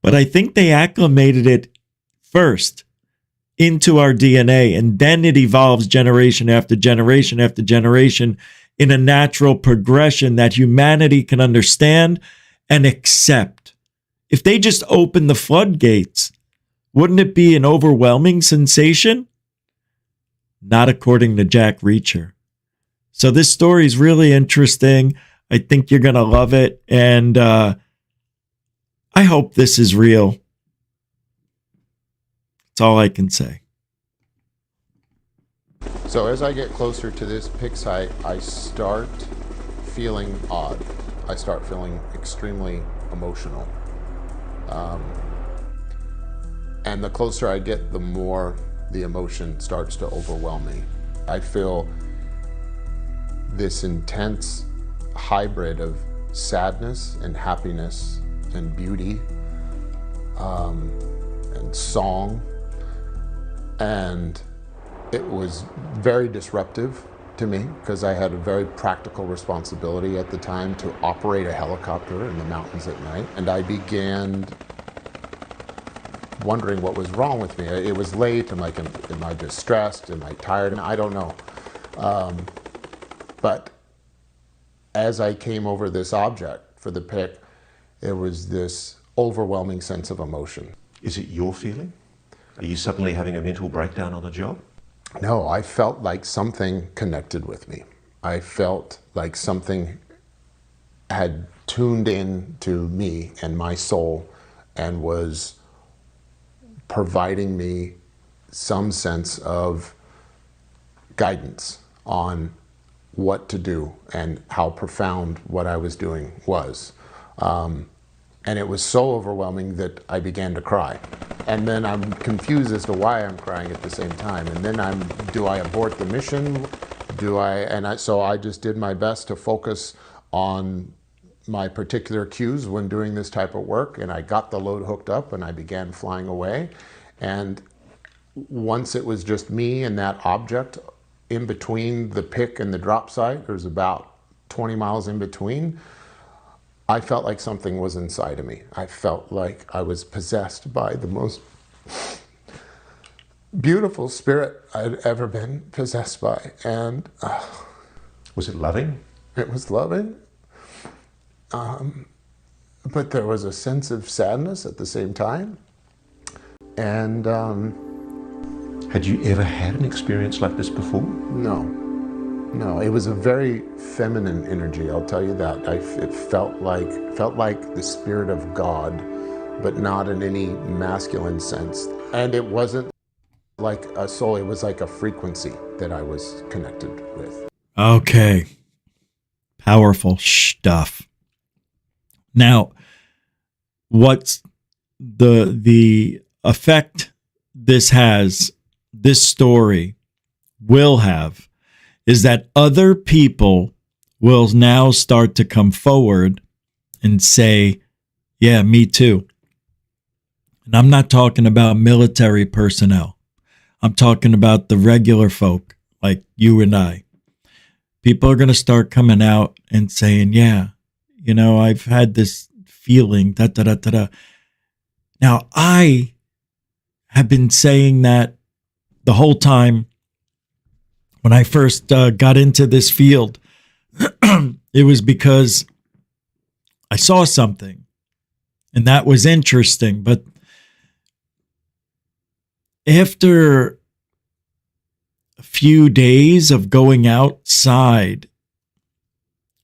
but I think they acclimated it first into our DNA, and then it evolves generation after generation after generation in a natural progression that humanity can understand and accept. If they just open the floodgates, wouldn't it be an overwhelming sensation? Not according to Jack Reacher. So this story is really interesting. I think you're going to love it, and I hope this is real. That's all I can say. So as I get closer to this pick site, I start feeling odd. I start feeling extremely emotional. And the closer I get, the more the emotion starts to overwhelm me. I feel this intense hybrid of sadness and happiness and beauty and song. And it was very disruptive to me because I had a very practical responsibility at the time to operate a helicopter in the mountains at night. And I began wondering what was wrong with me. It was late. I'm like, am I distressed? Am I tired? And I don't know. But as I came over this object for the pick, there was this overwhelming sense of emotion. Is it your feeling? Are you suddenly having a mental breakdown on the job? No, I felt like something connected with me. I felt like something had tuned in to me and my soul and was providing me some sense of guidance on what to do and how profound what I was doing was. And it was so overwhelming that I began to cry. And then I'm confused as to why I'm crying at the same time. And then do I abort the mission? So I just did my best to focus on my particular cues when doing this type of work. And I got the load hooked up and I began flying away. And once it was just me and that object in between the pick and the drop site, there's about 20 miles in between, I felt like something was inside of me. I felt like I was possessed by the most beautiful spirit I'd ever been possessed by. And was it loving? It was loving. But there was a sense of sadness at the same time. And had you ever had an experience like this before? No, it was a very feminine energy, I'll tell you that. It felt like the spirit of God, but not in any masculine sense. And it wasn't like a soul, it was like a frequency that I was connected with. Okay. Powerful stuff. Now, what's the effect this story will have is that other people will now start to come forward and say, yeah, me too. And I'm not talking about military personnel. I'm talking about the regular folk like you and I. People are going to start coming out and saying, yeah, I've had this feeling, da-da-da-da-da. Now, I have been saying that the whole time. When I first got into this field, it was because I saw something And that was interesting. But after a few days of going outside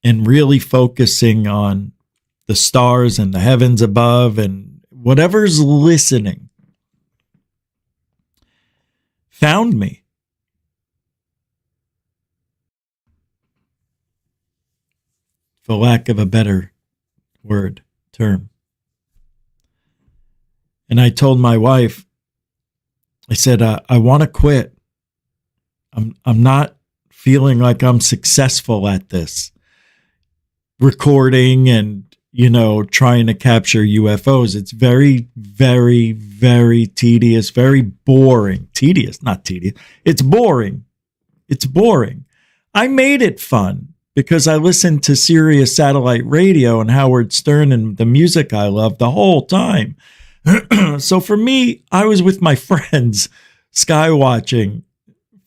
and really focusing on the stars and the heavens above and whatever's listening, found me. For lack of a better term. And I told my wife, I said, I want to quit. I'm not feeling like I'm successful at this. Recording and, trying to capture UFOs. It's very, very, very tedious, very boring. Tedious, not tedious. It's boring. It's boring. I made it fun because I listened to Sirius Satellite Radio and Howard Stern and the music I love the whole time. So for me, I was with my friends skywatching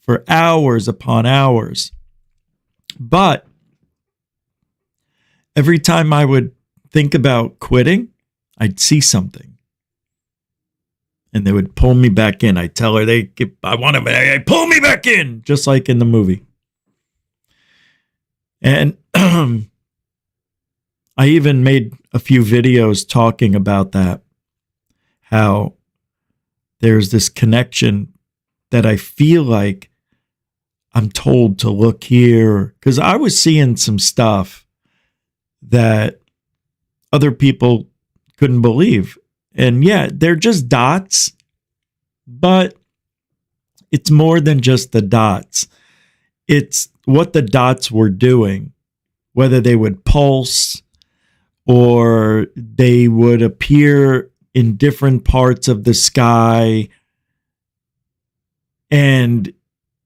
for hours upon hours. But every time I would think about quitting, I'd see something. And they would pull me back in. I'd tell her, they pull me back in, just like in the movie. And I even made a few videos talking about that. How there's this connection that I feel like I'm told to look here. Because I was seeing some stuff that other people couldn't believe. And yeah, they're just dots, but it's more than just the dots. It's what the dots were doing, whether they would pulse or they would appear in different parts of the sky. And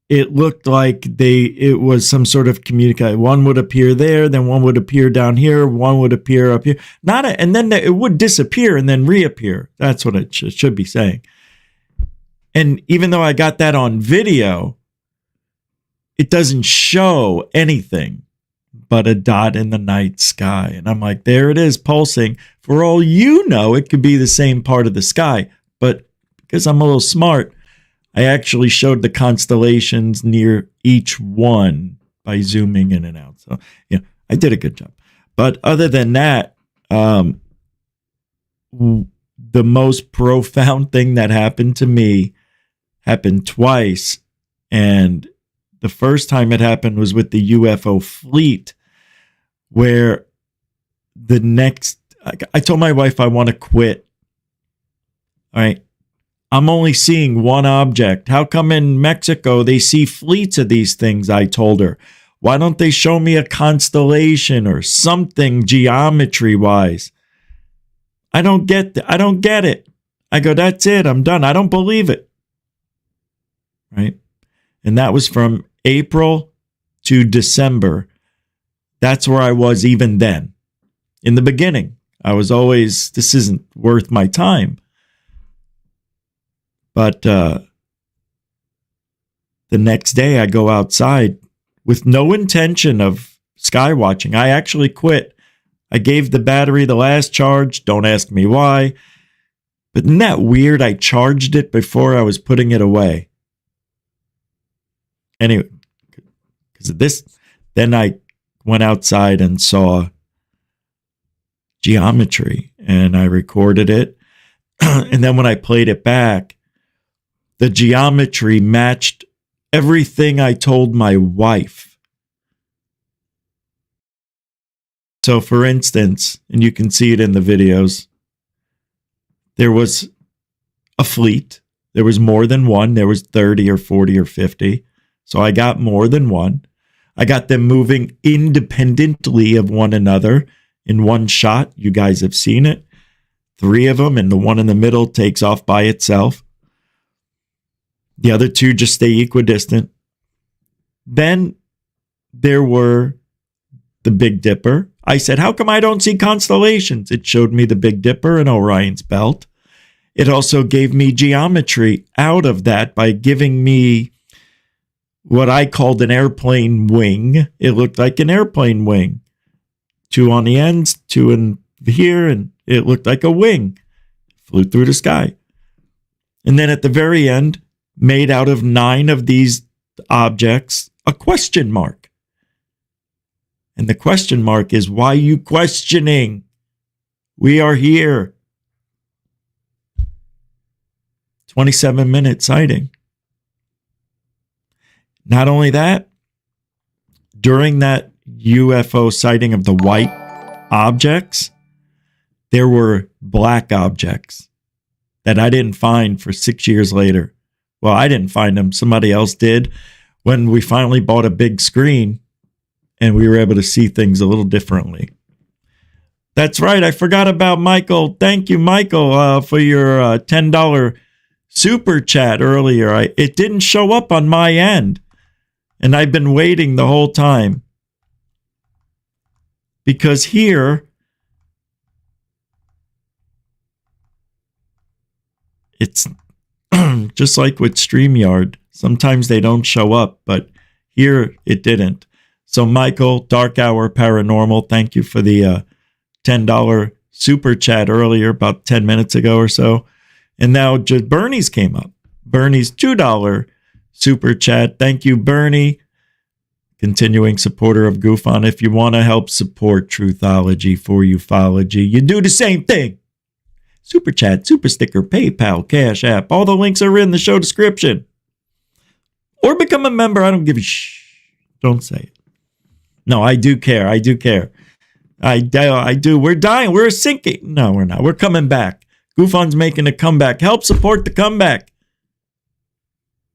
it looked like it was some sort of communication. One would appear there, then one would appear down here, one would appear up here. And then it would disappear and then reappear. That's what it should be saying. And even though I got that on video, it doesn't show anything but a dot in the night sky. And I'm like, there it is, pulsing. For all you know, it could be the same part of the sky. But because I'm a little smart, I actually showed the constellations near each one by zooming in and out. So, I did a good job. But other than that, the most profound thing that happened to me happened twice. And the first time it happened was with the UFO fleet, where I told my wife I want to quit. All right. I'm only seeing one object. How come in Mexico they see fleets of these things? I told her. Why don't they show me a constellation or something geometry-wise? I don't get it. I go, that's it. I'm done. I don't believe it. Right? And that was from April to December. That's where I was even then. In the beginning, I was always, this isn't worth my time. But the next day I go outside with no intention of skywatching. I actually quit. I gave the battery the last charge. Don't ask me why. But isn't that weird? I charged it before I was putting it away. Anyway, because of this, then I went outside and saw geometry and I recorded it. And then when I played it back, the geometry matched everything I told my wife. So for instance, and you can see it in the videos, there was a fleet. There was more than one. There was 30 or 40 or 50. So I got more than one. I got them moving independently of one another in one shot. You guys have seen it. 3 of them, and the one in the middle takes off by itself. The other 2 just stay equidistant. Then there were the Big Dipper. I said, how come I don't see constellations? It showed me the Big Dipper and Orion's Belt. It also gave me geometry out of that by giving me what I called an airplane wing. It looked like an airplane wing. 2 on the ends, 2 in here, and It looked like a wing. Flew through the sky. And then at the very end, made out of 9 of these objects, a question mark. And the question mark is, why are you questioning? We are here. 27-minute sighting. Not only that, during that UFO sighting of the white objects, there were black objects that I didn't find for 6 years later. Well, I didn't find them. Somebody else did. When we finally bought a big screen and we were able to see things a little differently. That's right. I forgot about Michael. Thank you, Michael, for your $10 super chat earlier. It didn't show up on my end. And I've been waiting the whole time. Because here, it's just like with StreamYard. Sometimes they don't show up, but here it didn't. So Michael, Dark Hour Paranormal, thank you for the $10 super chat earlier, about 10 minutes ago or so. And now just Bernie's came up. Bernie's $2 super chat. Thank you, Bernie. Continuing supporter of GUFON. If you want to help support Truthology for Ufology, you do the same thing. Super chat, super sticker, PayPal, Cash App. All the links are in the show description. Or become a member. I don't give a Don't say it. No, I do care. I do care. I do. We're dying. We're sinking. No, we're not. We're coming back. GUFON's making a comeback. Help support the comeback.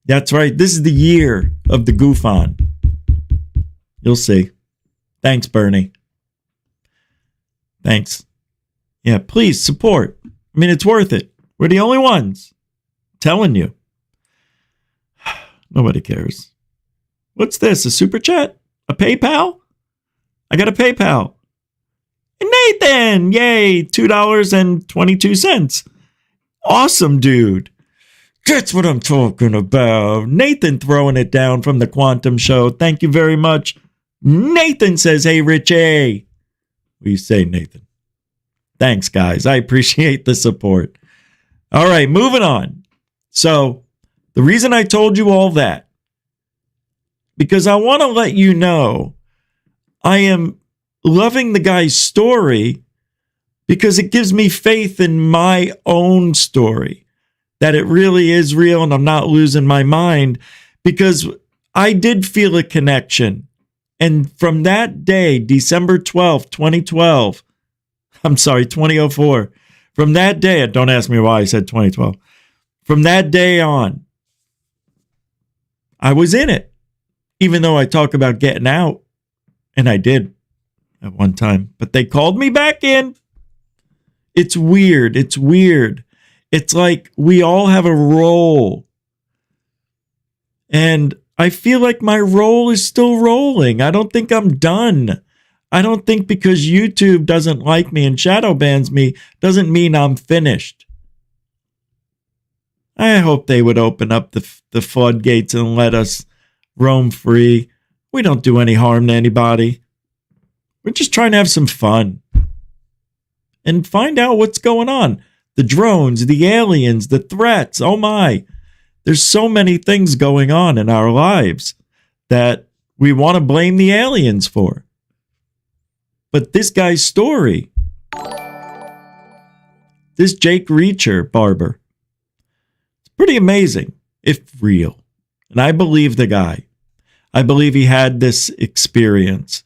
That's right. This is the year of the GUFON. You'll see. Thanks, Bernie. Thanks. Yeah, please support. I mean, it's worth it. We're the only ones. I'm telling you. Nobody cares. What's this? A super chat? A PayPal? I got a PayPal. Nathan! Yay! $2.22. Awesome, dude. That's what I'm talking about. Nathan throwing it down from the Quantum Show. Thank you very much. Nathan says, hey, Richie. What do you say, Nathan? Thanks, guys. I appreciate the support. All right, moving on. So, the reason I told you all that, because I want to let you know I am loving the guy's story because it gives me faith in my own story, that it really is real and I'm not losing my mind, because I did feel a connection. And from that day, December 12th, 2012, I'm sorry, 2004, from that day, don't ask me why I said 2012, from that day on, I was in it, even though I talk about getting out, and I did at one time, but they called me back in. It's weird. It's weird. It's like we all have a role. And I feel like my role is still rolling. I don't think I'm done. I don't think because YouTube doesn't like me and shadow bans me doesn't mean I'm finished. I hope they would open up the floodgates and let us roam free. We don't do any harm to anybody. We're just trying to have some fun and find out what's going on. The drones, the aliens, the threats. Oh my. There's so many things going on in our lives that we want to blame the aliens for. But this guy's story, this Jake Reacher, Barber, it's pretty amazing, if real. And I believe the guy. I believe he had this experience.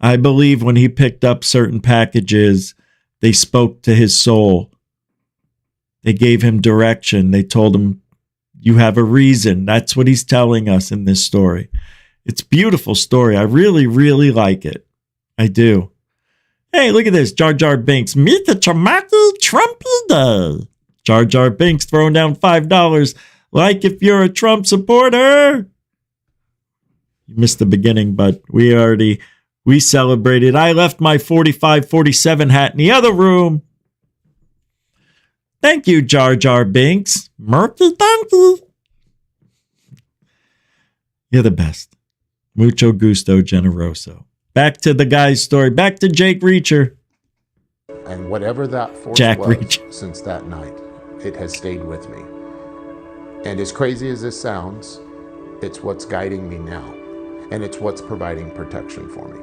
I believe when he picked up certain packages, they spoke to his soul. They gave him direction. They told him, you have a reason. That's what he's telling us in this story. It's a beautiful story. I really, really like it. I do. Hey, look at this. Jar Jar Binks. Meet the Trumpy Trumpy. Jar Jar Binks throwing down $5. Like if you're a Trump supporter. You missed the beginning, but we celebrated. I left my 45-47 hat in the other room. Thank you, Jar Jar Binks. Murky donkey. You're the best. Mucho gusto, generoso. Back to the guy's story. Back to Jake Reacher. And whatever that force Jack was Reach. since that night, it has stayed with me. And as crazy as this sounds, it's what's guiding me now. And it's what's providing protection for me.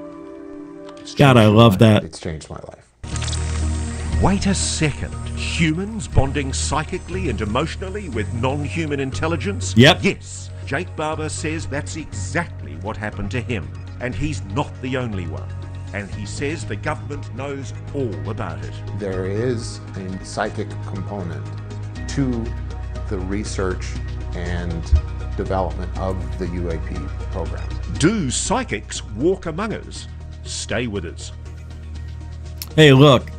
God, I love that. It's changed my life. Wait a second. Humans bonding psychically and emotionally with non-human intelligence? Yep. Yes. Jake Barber says that's exactly what happened to him. And he's not the only one. And he says the government knows all about it. There is a psychic component to the research and development of the UAP program. Do psychics walk among us? Stay with us. Hey, look.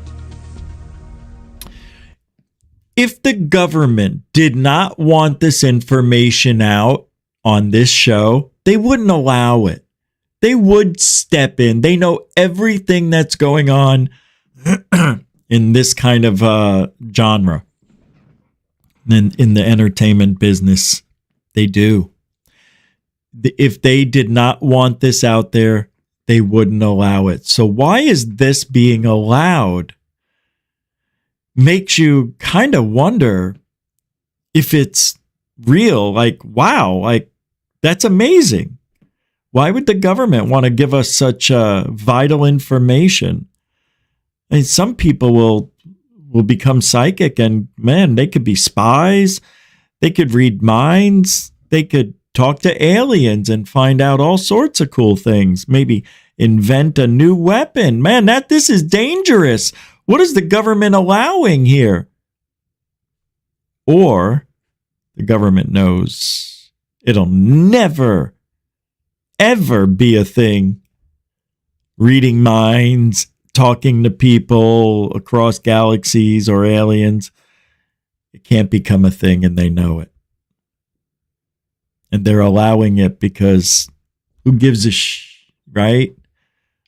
If the government did not want this information out on this show, they wouldn't allow it. They would step in. They know everything that's going on in this kind of genre. In the entertainment business, they do. If they did not want this out there, they wouldn't allow it. So why is this being allowed? Makes you kind of wonder if it's real. Like, wow, like that's amazing. Why would the government want to give us such vital information? I mean, some people will become psychic, and man, they could be spies. They could read minds. They could talk to aliens and find out all sorts of cool things. Maybe invent a new weapon. Man, this is dangerous. What is the government allowing here? Or the government knows it'll never, ever be a thing. Reading minds, talking to people across galaxies or aliens. It can't become a thing, and they know it. And they're allowing it because who gives a right?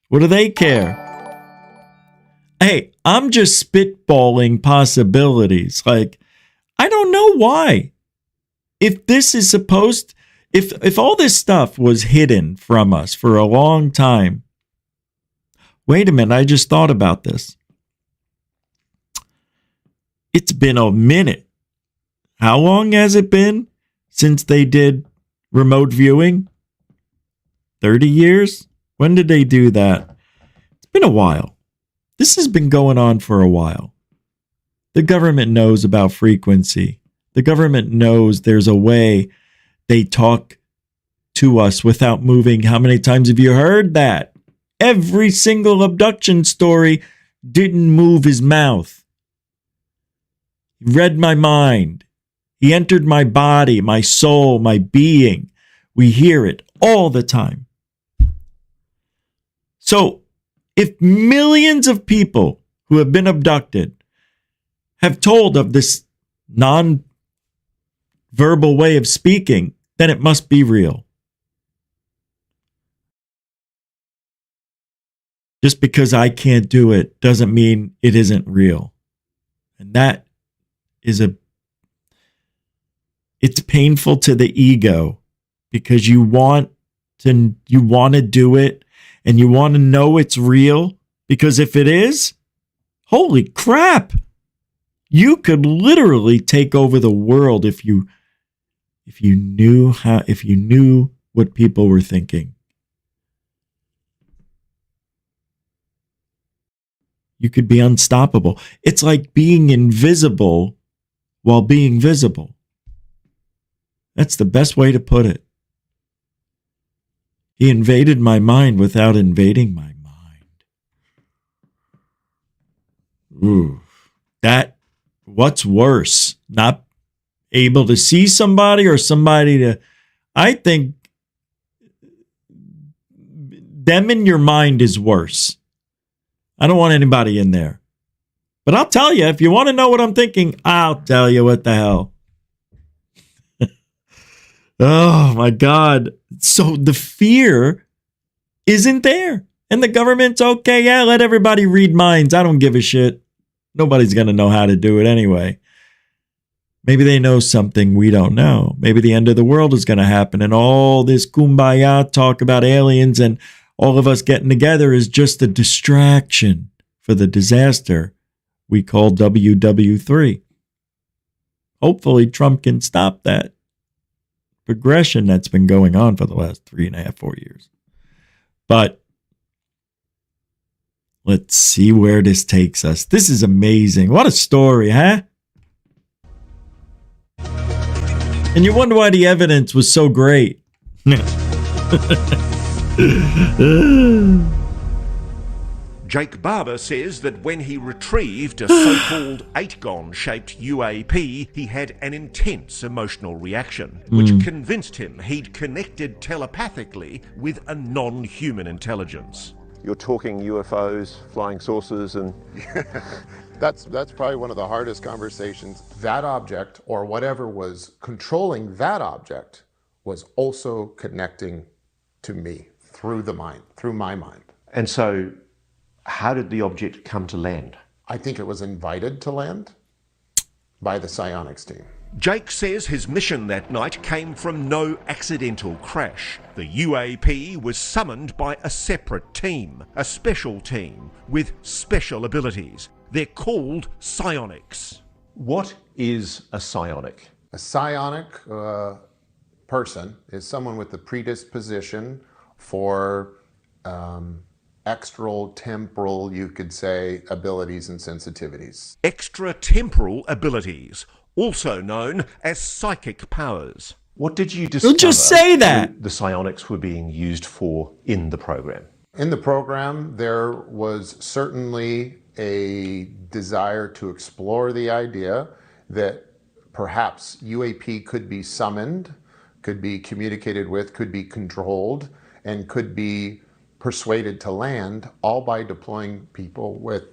What do they care? Hey, I'm just spitballing possibilities. Like, I don't know why. If this is supposed, if all this stuff was hidden from us for a long time, wait a minute, I just thought about this. It's been a minute. How long has it been since they did remote viewing? 30 years? When did they do that? It's been a while. This has been going on for a while. The government knows about frequency. The government knows there's a way they talk to us without moving. How many times have you heard that? Every single abduction story didn't move his mouth. He read my mind. He entered my body, my soul, my being. We hear it all the time. So, if millions of people who have been abducted have told of this non-verbal way of speaking, then it must be real. Just because I can't do it doesn't mean it isn't real. And that is it's painful to the ego because you want to do it and you want to know it's real, because if it is, holy crap, you could literally take over the world if you knew what people were thinking. You could be unstoppable. It's like being invisible while being visible. That's the best way to put it. He invaded my mind without invading my mind. Ooh, what's worse? Not able to see somebody or somebody to, I think them in your mind is worse. I don't want anybody in there. But I'll tell you, if you want to know what I'm thinking, I'll tell you what the hell. Oh, my God. So the fear isn't there. And the government's okay. Yeah, let everybody read minds. I don't give a shit. Nobody's going to know how to do it anyway. Maybe they know something we don't know. Maybe the end of the world is going to happen. And all this kumbaya talk about aliens and all of us getting together is just a distraction for the disaster we call WW3. Hopefully Trump can stop that progression that's been going on for the last 3.5, 4 years. But let's see where this takes us. This is amazing. What a story, huh? And you wonder why the evidence was so great. Jake Barber says that when he retrieved a so-called 8-gon-shaped UAP, he had an intense emotional reaction, which convinced him he'd connected telepathically with a non-human intelligence. You're talking UFOs, flying saucers, and That's probably one of the hardest conversations. That object, or whatever was controlling that object, was also connecting to me through the mind, through my mind. And so, how did the object come to land? I think it was invited to land by the Psionics team. Jake says his mission that night came from no accidental crash. The UAP was summoned by a separate team, a special team with special abilities. They're called Psionics. What is a psionic? A psionic person is someone with the predisposition for extratemporal, you could say, abilities and sensitivities. Extratemporal abilities, also known as psychic powers. What did you discover just say that the psionics were being used for in the program? In the program, there was certainly a desire to explore the idea that perhaps UAP could be summoned, could be communicated with, could be controlled, and could be persuaded to land, all by deploying people with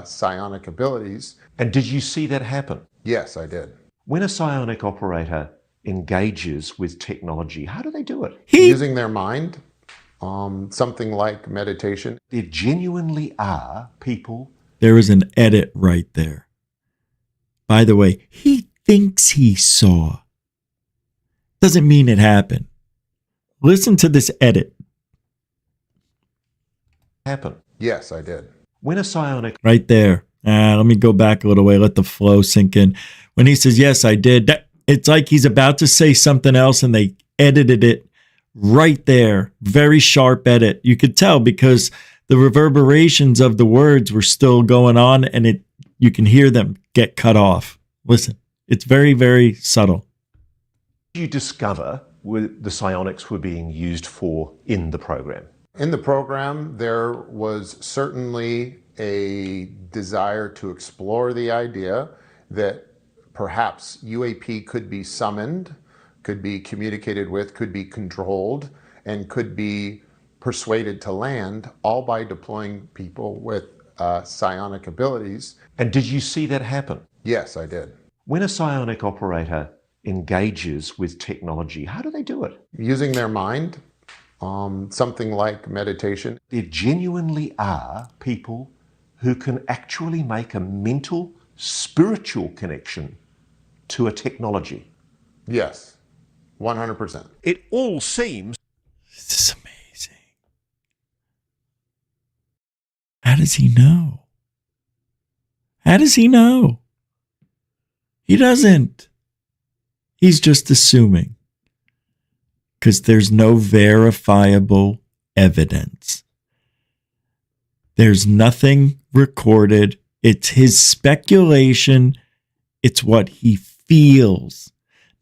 psionic abilities. And did you see that happen? Yes, I did. When a psionic operator engages with technology, how do they do it? Using their mind, something like meditation. There genuinely are people. There is an edit right there. By the way, he thinks he saw. Doesn't mean it happened. Listen to this edit. Happen. Yes, I did. When a psionic... Right there. Let me go back a little way. Let the flow sink in. When he says, yes, I did, it's like he's about to say something else and they edited it right there. Very sharp edit. You could tell because the reverberations of the words were still going on and you can hear them get cut off. Listen, it's very, very subtle. You discover the psionics were being used for in the program? In the program, there was certainly a desire to explore the idea that perhaps UAP could be summoned, could be communicated with, could be controlled, and could be persuaded to land, all by deploying people with psionic abilities. And did you see that happen? Yes, I did. When a psionic operator engages with technology, how do they do it? Using their mind, something like meditation. There genuinely are people who can actually make a mental, spiritual connection to a technology. Yes, 100%. It all seems... This is amazing. How does he know? How does he know? He doesn't. He's just assuming. Because there's no verifiable evidence. There's nothing recorded. It's his speculation. It's what he feels.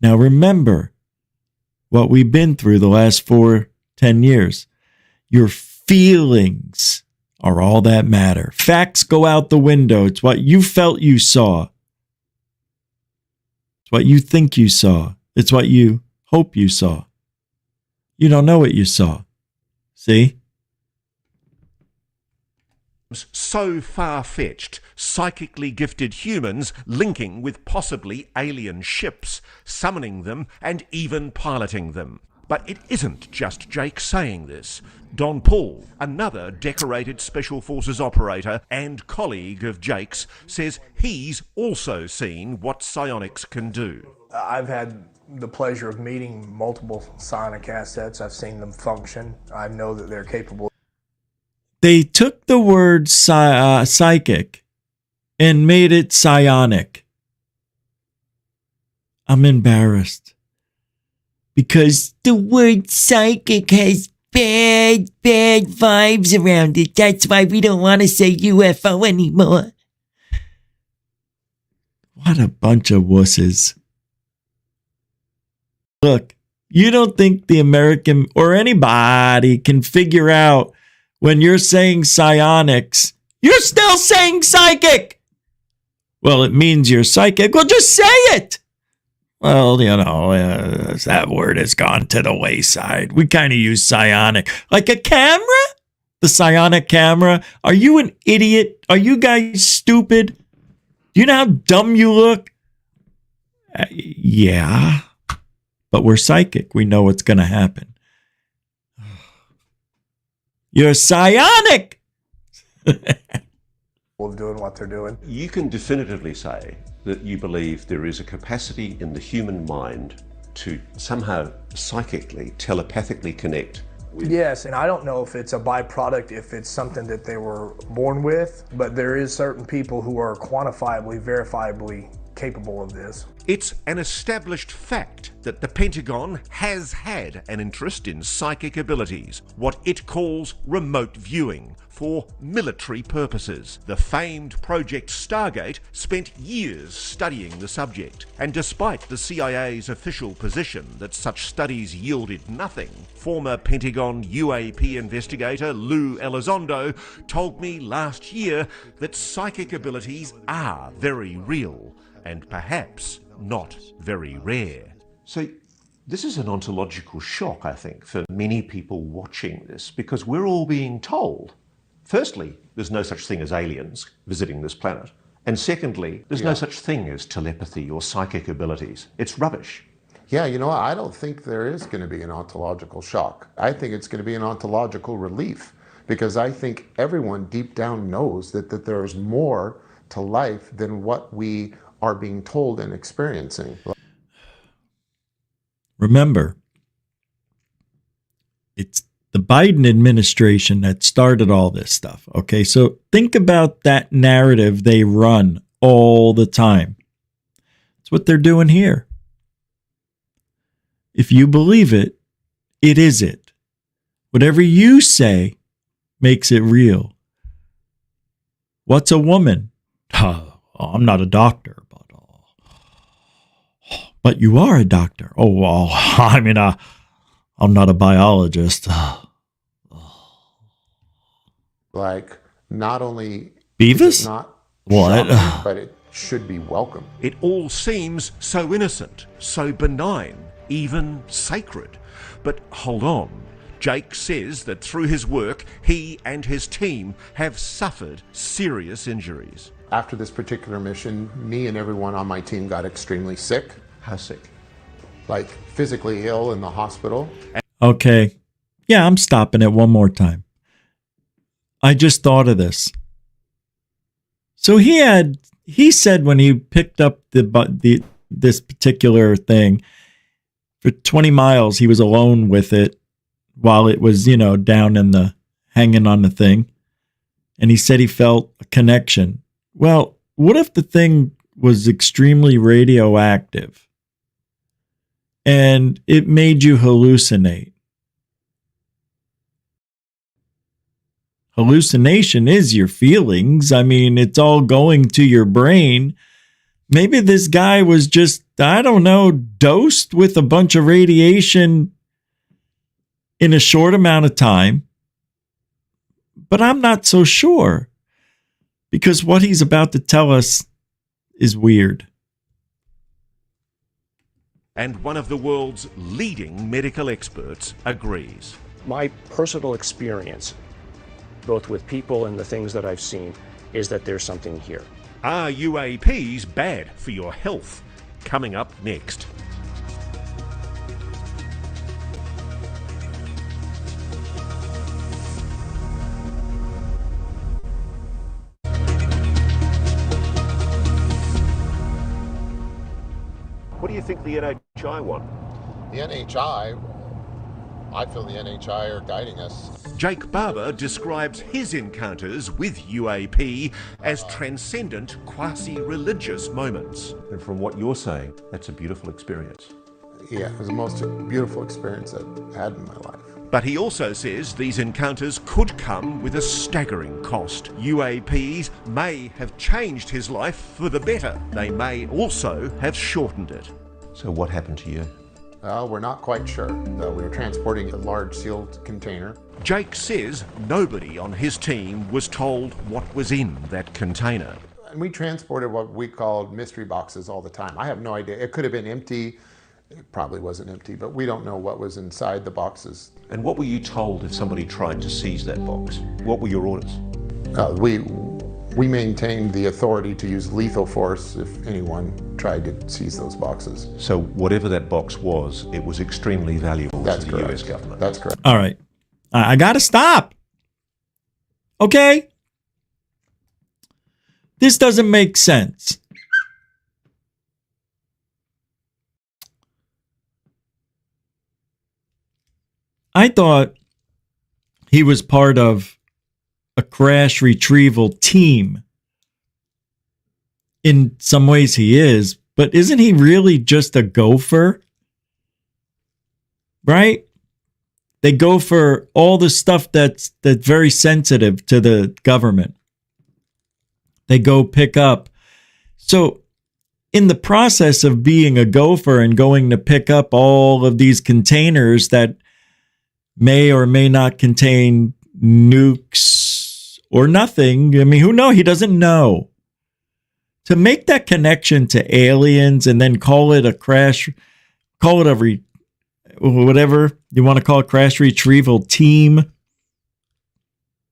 Now remember what we've been through the last 10 years. Your feelings are all that matter. Facts go out the window. It's what you felt you saw. It's what you think you saw. It's what you hope you saw. You don't know what you saw. See? So far-fetched, psychically gifted humans linking with possibly alien ships, summoning them and even piloting them. But it isn't just Jake saying this. Don Paul, another decorated Special Forces operator and colleague of Jake's, says he's also seen what psionics can do. I've had the pleasure of meeting multiple psionic assets. I've seen them function. I know that they're capable. They took the word psychic and made it psionic. I'm embarrassed. Because the word psychic has bad vibes around it. That's why we don't want to say UFO anymore. What a bunch of wusses. Look, you don't think the American or anybody can figure out when you're saying psionics, you're still saying psychic. Well, it means you're psychic. Well, just say it. Well, that word has gone to the wayside. We kind of use psionic. Like a camera? The psionic camera? Are you an idiot? Are you guys stupid? Do you know how dumb you look? Yeah. But we're psychic. We know what's going to happen. You're psionic! Doing what they're doing. You can definitively say that you believe there is a capacity in the human mind to somehow psychically, telepathically connect with. Yes, and I don't know if it's a byproduct, if it's something that they were born with, but there is certain people who are quantifiably, verifiably capable of this. It's an established fact that the Pentagon has had an interest in psychic abilities, what it calls remote viewing, for military purposes. The famed Project Stargate spent years studying the subject, and despite the CIA's official position that such studies yielded nothing, former Pentagon UAP investigator Lou Elizondo told me last year that psychic abilities are very real, and perhaps not very rare. So this is an ontological shock, I think, for many people watching this, because we're all being told, firstly, there's no such thing as aliens visiting this planet, and secondly, there's no such thing as telepathy or psychic abilities. It's rubbish. Yeah, I don't think there is going to be an ontological shock. I think it's going to be an ontological relief, because I think everyone deep down knows that there's more to life than what we are being told and experiencing. Remember, it's the Biden administration that started all this stuff. Okay, so think about that narrative they run all the time. It's what they're doing here. If you believe it, it is it. Whatever you say makes it real. What's a woman? I'm not a doctor, but you are a doctor. Oh, well, I mean, I'm not a biologist. Like, not only Beavis? is it not What? shocking, but it should be welcome. It all seems so innocent, so benign, even sacred. But hold on. Jake says that through his work, he and his team have suffered serious injuries. After this particular mission, me and everyone on my team got extremely sick. How sick? Like physically ill in the hospital. Okay. Yeah, I'm stopping it one more time. I just thought of this. So he said when he picked up this particular thing, for 20 miles, he was alone with it while it was, down in hanging on the thing. And he said he felt a connection. Well, what if the thing was extremely radioactive and it made you hallucinate? Hallucination is your feelings. I mean, it's all going to your brain. Maybe this guy was just, I don't know, dosed with a bunch of radiation in a short amount of time. But I'm not so sure, because what he's about to tell us is weird. And one of the world's leading medical experts agrees. My personal experience, both with people and the things that I've seen, is that there's something here. Are UAPs bad for your health? Coming up next. What do you think the NHI want? The NHI I feel the NHI are guiding us. Jake Barber describes his encounters with UAP as transcendent, quasi-religious moments. And from what you're saying, that's a beautiful experience. Yeah, it was the most beautiful experience I've had in my life. But he also says these encounters could come with a staggering cost. UAPs may have changed his life for the better. They may also have shortened it. So what happened to you? We're not quite sure. We were transporting a large sealed container. Jake says nobody on his team was told what was in that container. And we transported what we called mystery boxes all the time. I have no idea. It could have been empty. It probably wasn't empty, but we don't know what was inside the boxes. And what were you told if somebody tried to seize that box? What were your orders? We maintained the authority to use lethal force if anyone tried to seize those boxes. So whatever that box was, it was extremely valuable That's to the correct. US government. That's correct. All right. I gotta stop. Okay? This doesn't make sense. I thought he was part of a crash retrieval team. In some ways he is, but isn't he really just a gopher? Right? They go for all the stuff that's very sensitive to the government. They go pick up. So in the process of being a gopher and going to pick up all of these containers that may or may not contain nukes or nothing. I mean, who knows? He doesn't know. To make that connection to aliens and then call it a crash, call it whatever you want to call it, crash retrieval team.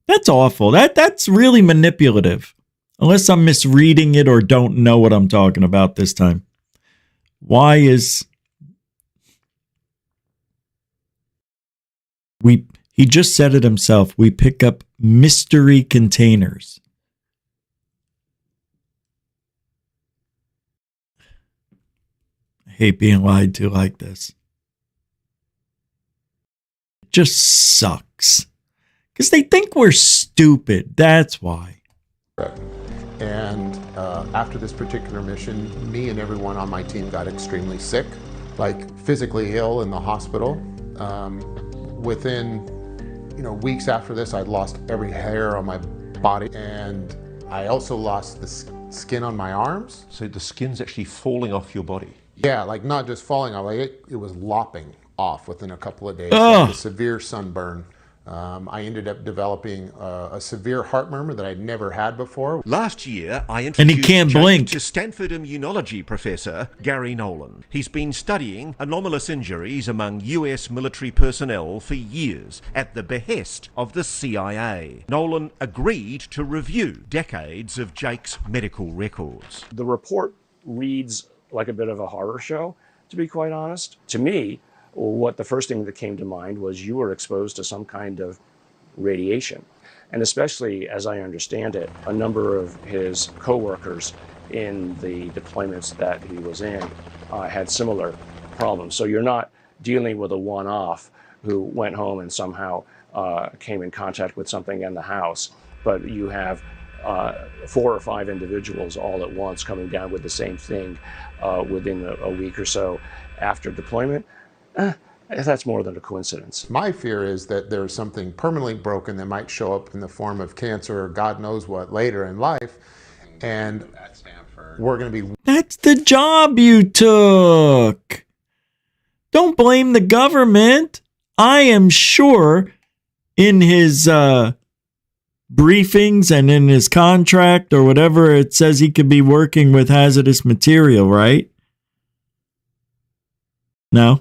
That's awful. That's really manipulative. Unless I'm misreading it or don't know what I'm talking about this time. Why is... He just said it himself. We pick up mystery containers. I hate being lied to like this. It just sucks. Because they think we're stupid. That's why. And after this particular mission, me and everyone on my team got extremely sick, like physically ill in the hospital. Within, weeks after this, I'd lost every hair on my body, and I also lost the skin on my arms. So the skin's actually falling off your body? Yeah, like not just falling off, like it was lopping off within a couple of days. Like a severe sunburn. I ended up developing a severe heart murmur that I'd never had before. Last year, I introduced can't Jake blink. to Stanford immunology professor Gary Nolan. He's been studying anomalous injuries among US military personnel for years at the behest of the CIA. Nolan agreed to review decades of Jake's medical records. The report reads like a bit of a horror show, to be quite honest. To me, what the first thing that came to mind was you were exposed to some kind of radiation. And especially, as I understand it, a number of his co-workers in the deployments that he was in had similar problems. So you're not dealing with a one-off who went home and somehow came in contact with something in the house, but you have 4 or 5 individuals all at once coming down with the same thing within a week or so after deployment. That's more than a coincidence. My fear is that there's something permanently broken that might show up in the form of cancer or God knows what later in life. And we're going to be... That's the job you took. Don't blame the government. I am sure in his briefings and in his contract or whatever, it says he could be working with hazardous material, right? No?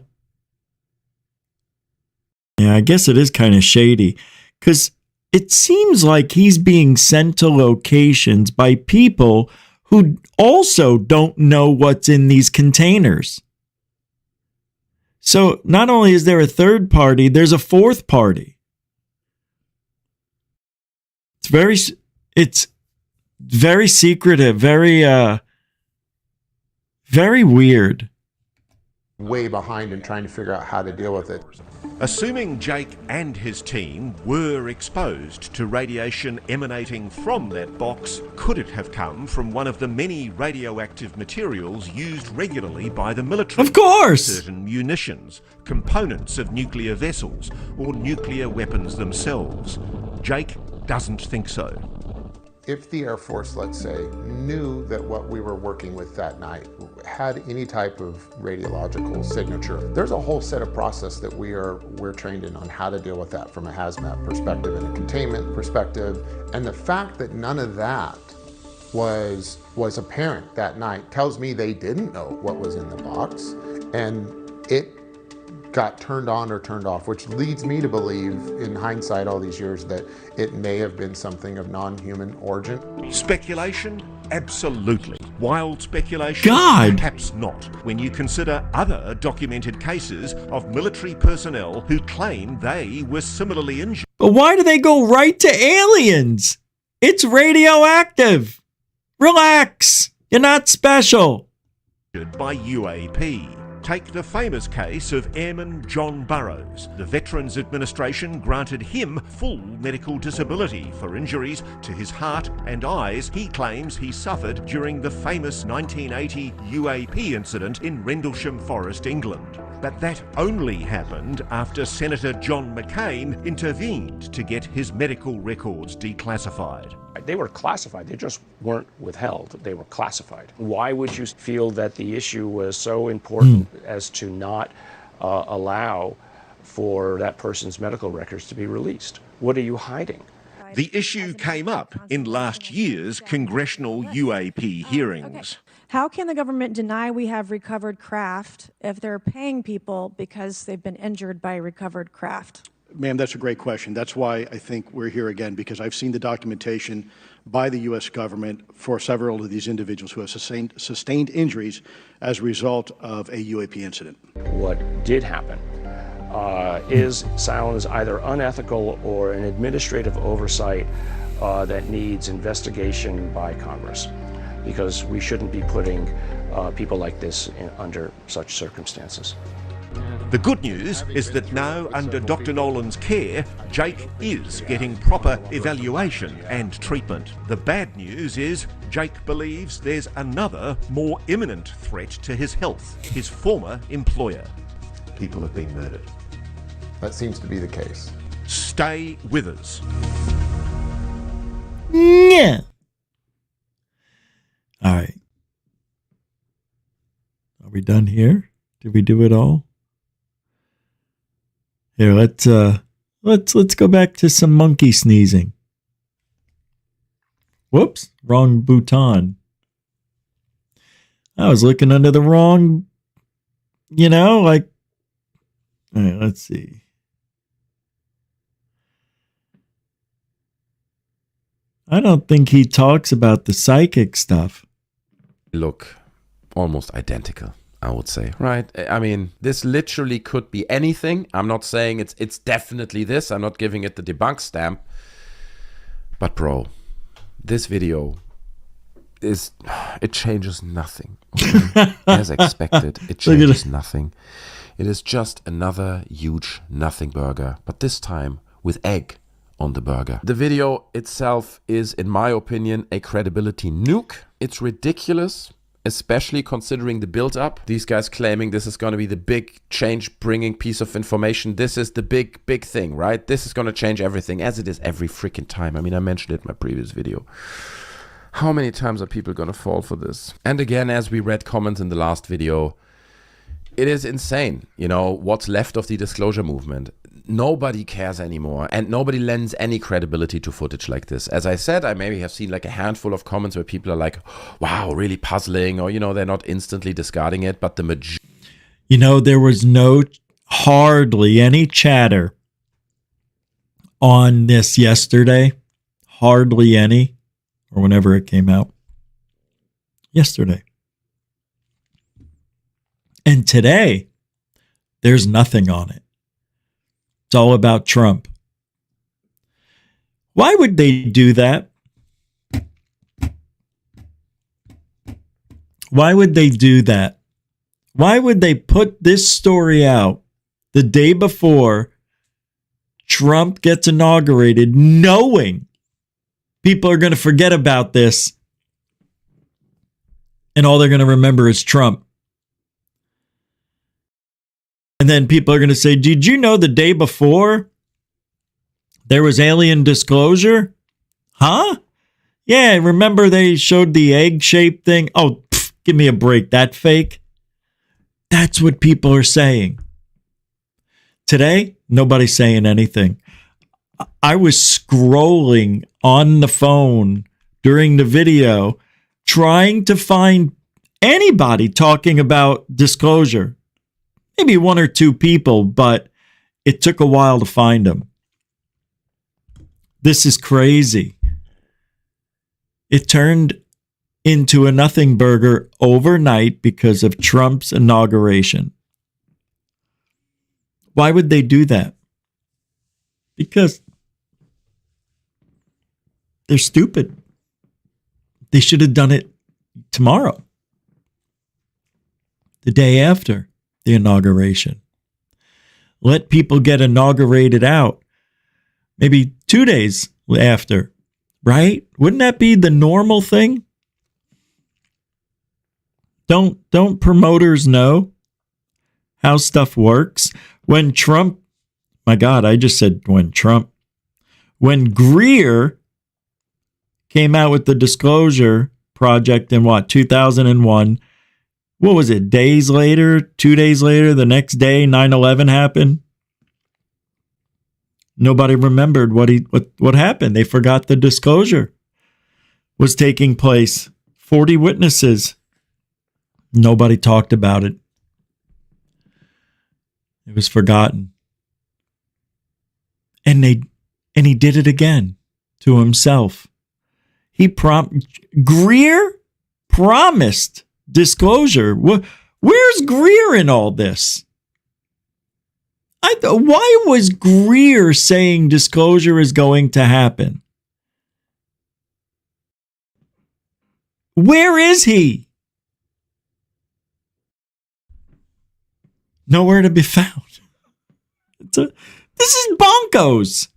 Yeah, I guess it is kind of shady because it seems like he's being sent to locations by people who also don't know what's in these containers. So not only is there a third party, there's a fourth party. It's very secretive, very weird. Way behind in trying to figure out how to deal with it. Assuming Jake and his team were exposed to radiation emanating from that box, could it have come from one of the many radioactive materials used regularly by the military? Of course! Certain munitions, components of nuclear vessels, or nuclear weapons themselves. Jake doesn't think so. If the Air Force, let's say, knew that what we were working with that night had any type of radiological signature, there's a whole set of process that we're trained in on how to deal with that from a hazmat perspective and a containment perspective. And the fact that none of that was apparent that night tells me they didn't know what was in the box, and it got turned on or turned off, which leads me to believe, in hindsight all these years, that it may have been something of non-human origin. Speculation? Absolutely. Wild speculation? God! Perhaps not, when you consider other documented cases of military personnel who claim they were similarly injured. But why do they go right to aliens? It's radioactive. Relax. You're not special. By UAP. Take the famous case of Airman John Burroughs. The Veterans Administration granted him full medical disability for injuries to his heart and eyes he claims he suffered during the famous 1980 UAP incident in Rendlesham Forest, England. But that only happened after Senator John McCain intervened to get his medical records declassified. They were classified, they just weren't withheld, they were classified. Why would you feel that the issue was so important as to not allow for that person's medical records to be released? What are you hiding? The issue came up in last year's congressional UAP hearings. How can the government deny we have recovered craft if they're paying people because they've been injured by recovered craft? Ma'am, that's a great question. That's why I think we're here again, because I've seen the documentation by the U.S. government for several of these individuals who have sustained injuries as a result of a UAP incident. What did happen is silent is either unethical or an administrative oversight that needs investigation by Congress, because we shouldn't be putting people like this under such circumstances. The good news is that now, under Dr. Nolan's care, Jake is getting proper evaluation and treatment. The bad news is Jake believes there's another, more imminent threat to his health, his former employer. People have been murdered. That seems to be the case. Stay with us. Yeah. All right. Are we done here? Did we do it all? Here, let's go back to some monkey sneezing. Whoops, wrong button. I was looking under the wrong, like. All right, let's see. I don't think he talks about the psychic stuff. Look almost identical, I would say, right? I mean, this literally could be anything. I'm not saying it's definitely this. I'm not giving it the debunk stamp. But bro, this video it changes nothing. Okay? As expected, it changes nothing. It is just another huge nothing burger, but this time with egg on the burger. The video itself is, in my opinion, a credibility nuke. It's ridiculous, especially considering the build-up. These guys claiming this is going to be the big change-bringing piece of information. This is the big thing, right? This is going to change everything, as it is every freaking time. I mean, I mentioned it in my previous video. How many times are people going to fall for this? And again, as we read comments in the last video, it is insane, what's left of the disclosure movement. Nobody cares anymore, and nobody lends any credibility to footage like this. As I said, I maybe have seen like a handful of comments where people are like, wow, really puzzling, or, they're not instantly discarding it, but the majority. There was hardly any chatter on this yesterday. Hardly any, or whenever it came out. Yesterday. And today, there's nothing on it. It's all about Trump. Why would they do that? Why would they do that? Why would they put this story out the day before Trump gets inaugurated, knowing people are going to forget about this and all they're going to remember is Trump. And then people are going to say, did you know the day before there was alien disclosure? Huh? Yeah, remember they showed the egg-shaped thing? Oh, give me a break. That fake? That's what people are saying. Today, nobody's saying anything. I was scrolling on the phone during the video trying to find anybody talking about disclosure. Maybe one or two people, but it took a while to find them. This is crazy. It turned into a nothing burger overnight because of Trump's inauguration. Why would they do that? Because they're stupid. They should have done it tomorrow, the day after the inauguration. Let people get inaugurated out maybe 2 days after, right? Wouldn't that be the normal thing? Don't promoters know how stuff works? When Trump, my God, I just said when Greer came out with the Disclosure Project in 2001, what was it, days later, 2 days later, the next day, 9/11 happened? Nobody remembered what happened. They forgot the disclosure was taking place. 40 witnesses. Nobody talked about it. It was forgotten. And he did it again to himself. Greer promised disclosure. Where's Greer in all this? Why was Greer saying disclosure is going to happen? Where is he? Nowhere to be found. This is bonkos.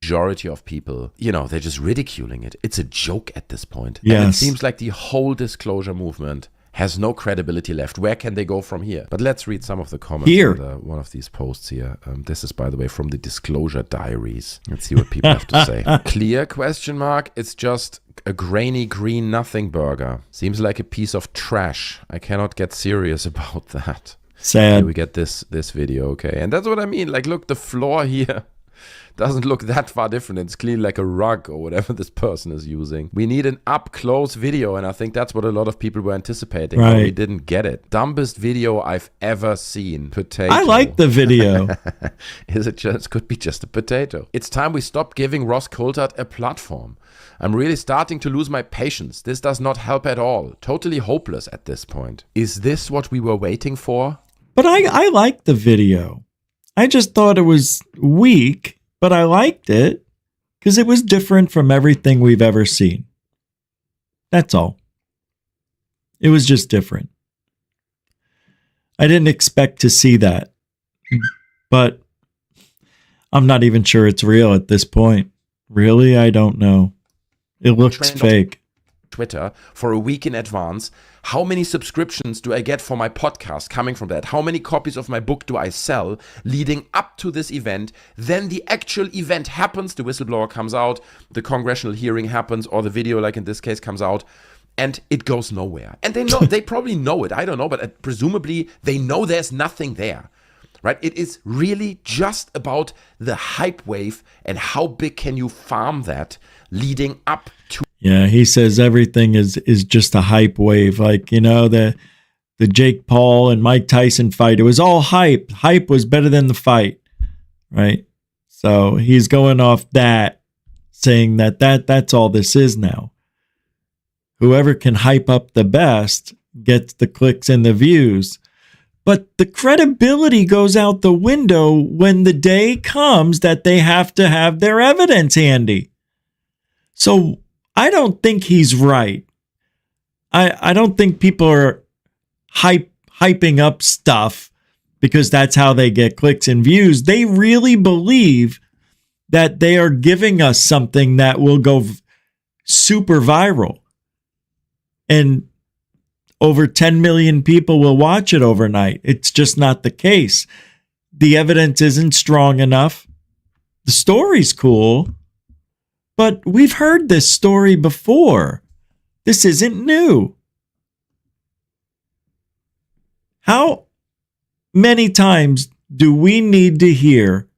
Majority of people, they're just ridiculing it. It's a joke at this point. Yes. And it seems like the whole disclosure movement has no credibility left. Where can they go from here? But let's read some of the comments here. on one of these posts here. This is, by the way, from the Disclosure Diaries. Let's see what people have to say. Clear ? It's just a grainy green nothing burger. Seems like a piece of trash. I cannot get serious about that. Sad. Here we get this video, okay. And that's what I mean. Like, look, the floor here doesn't look that far different. It's clearly like a rug or whatever this person is using. We need an up-close video, and I think that's what a lot of people were anticipating. Right. But we didn't get it. Dumbest video I've ever seen. Potato. I like the video. It could be just a potato. It's time we stop giving Ross Coulthard a platform. I'm really starting to lose my patience. This does not help at all. Totally hopeless at this point. Is this what we were waiting for? But I liked the video. I just thought it was weak. But I liked it because it was different from everything we've ever seen. That's all. It was just different. I didn't expect to see that. But I'm not even sure it's real at this point. Really? I don't know. It looks fake. Twitter for a week in advance. How many subscriptions do I get for my podcast coming from that? How many copies of my book do I sell leading up to this event? Then the actual event happens, the whistleblower comes out, the congressional hearing happens, or the video, like in this case, comes out, and it goes nowhere. And they know, they probably know it, I don't know, but presumably they know there's nothing there. Right? It is really just about the hype wave and how big can you farm that leading up to. Yeah, he says everything is just a hype wave. Like, the Jake Paul and Mike Tyson fight, it was all hype. Hype was better than the fight, right? So he's going off that, saying that's all this is now. Whoever can hype up the best gets the clicks and the views. But the credibility goes out the window when the day comes that they have to have their evidence handy. So I don't think he's right. I don't think people are hyping up stuff because that's how they get clicks and views. They really believe that they are giving us something that will go super viral. And over 10 million people will watch it overnight. It's just not the case. The evidence isn't strong enough. The story's cool, but we've heard this story before. This isn't new. How many times do we need to hear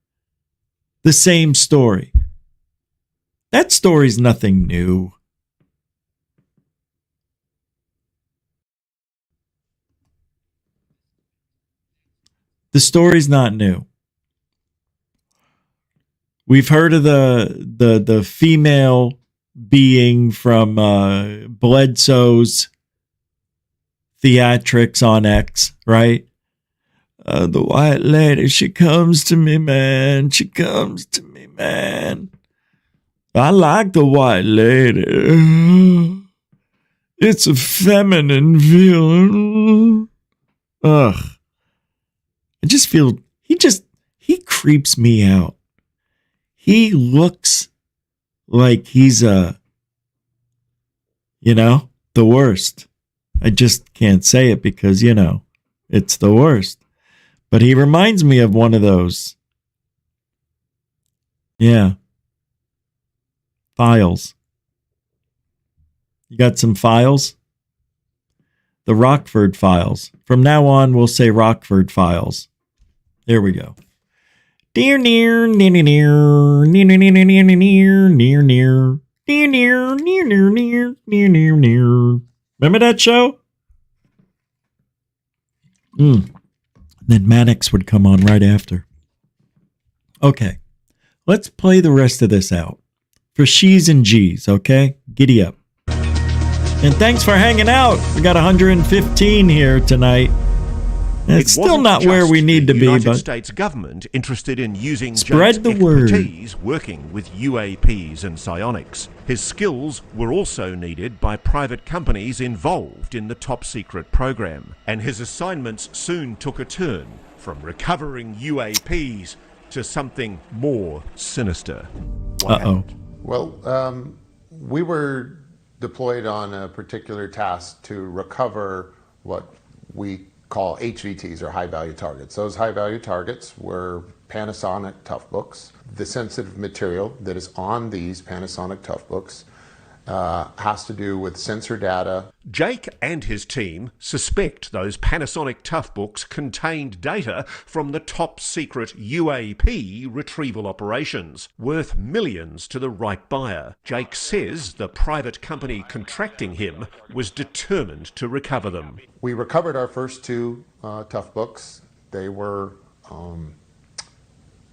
the same story? That story's nothing new. The story's not new. We've heard of the female being from Bledsoe's theatrics on X, right? The white lady, she comes to me, man. She comes to me, man. I like the white lady. It's a feminine villain. Ugh. I just feel he creeps me out. He looks like he's the worst. I just can't say it because, it's the worst. But he reminds me of one of those. Yeah. Files. You got some files? The Rockford Files. From now on, we'll say Rockford Files. There we go. Near, near, near, near, near, near, near, near, near, near, near, near, near, near, near, near, near, near. Remember that show? Then Mannix would come on right after. Okay, let's play the rest of this out. For she's and G's, okay? Giddy up. And thanks for hanging out. We got 115 here tonight. It's still not where we need to be, but United States government interested in using spread Jake's the word. expertise working with UAPs and psionics. His skills were also needed by private companies involved in the top secret program, and his assignments soon took a turn from recovering UAPs to something more sinister. Uh-oh. Well, we were deployed on a particular task to recover what we call HVTs, or high-value targets. Those high-value targets were Panasonic Tough Books. The sensitive material that is on these Panasonic Tough Books has to do with sensor data. Jake and his team suspect those Panasonic Tough Books contained data from the top secret UAP retrieval operations, worth millions to the right buyer. Jake says the private company contracting him was determined to recover them. We recovered our first two Tough Books. They were in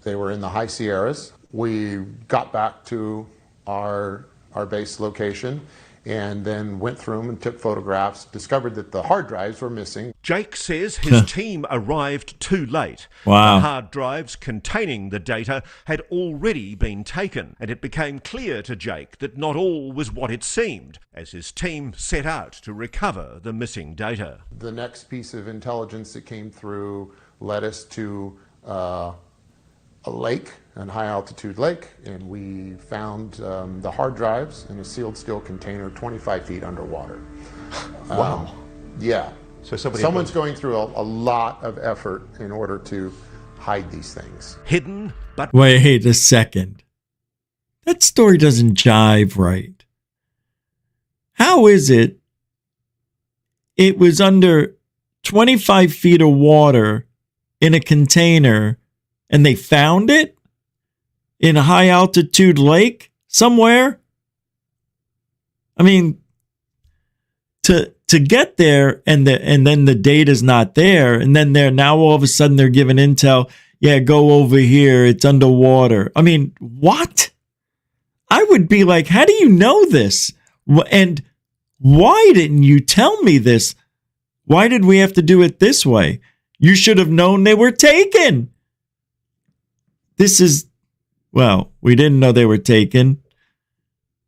the high Sierras. We got back to our base location and then went through them and took photographs, discovered that the hard drives were missing. Jake says his team arrived too late. Wow. The hard drives containing the data had already been taken, and it became clear to Jake that not all was what it seemed as his team set out to recover the missing data. The next piece of intelligence that came through led us to a lake, a high-altitude lake, and we found the hard drives in a sealed steel container 25 feet underwater. Wow. Yeah. So someone's going through a lot of effort in order to hide these things. Hidden, but Wait a second. That story doesn't jive right. How is it was under 25 feet of water in a container and they found it in a high altitude lake somewhere? I mean, to get there and then the data's not there, and then now all of a sudden they're giving intel, yeah, go over here, it's underwater. I mean, what? I would be like, how do you know this? And why didn't you tell me this? Why did we have to do it this way? You should have known they were taken. We didn't know they were taken.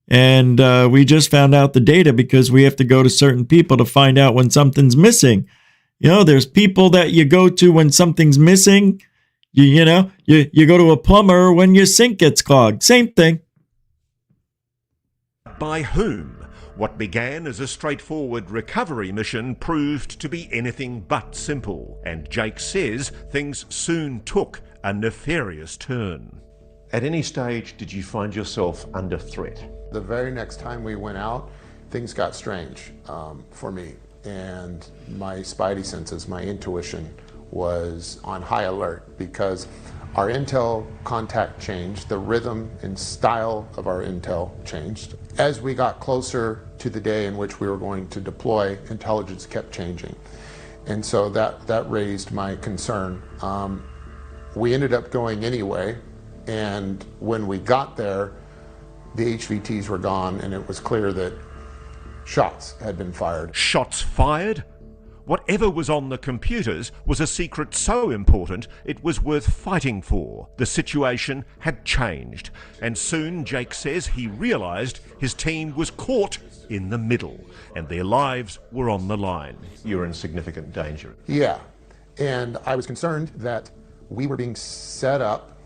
And we just found out the data because we have to go to certain people to find out when something's missing. You know, there's people that you go to when something's missing. You go to a plumber when your sink gets clogged. Same thing. By whom? What began as a straightforward recovery mission proved to be anything but simple. And Jake says things soon took a nefarious turn. At any stage, did you find yourself under threat? The very next time we went out, things got strange for me. And my spidey senses, my intuition was on high alert because our intel contact changed, the rhythm and style of our intel changed. As we got closer to the day in which we were going to deploy, intelligence kept changing. And so that raised my concern. We ended up going anyway, and when we got there, the HVTs were gone and it was clear that shots had been fired. Shots fired? Whatever was on the computers was a secret so important it was worth fighting for. The situation had changed, and soon Jake says he realised his team was caught in the middle, and their lives were on the line. You were in significant danger. Yeah, and I was concerned that we were being set up,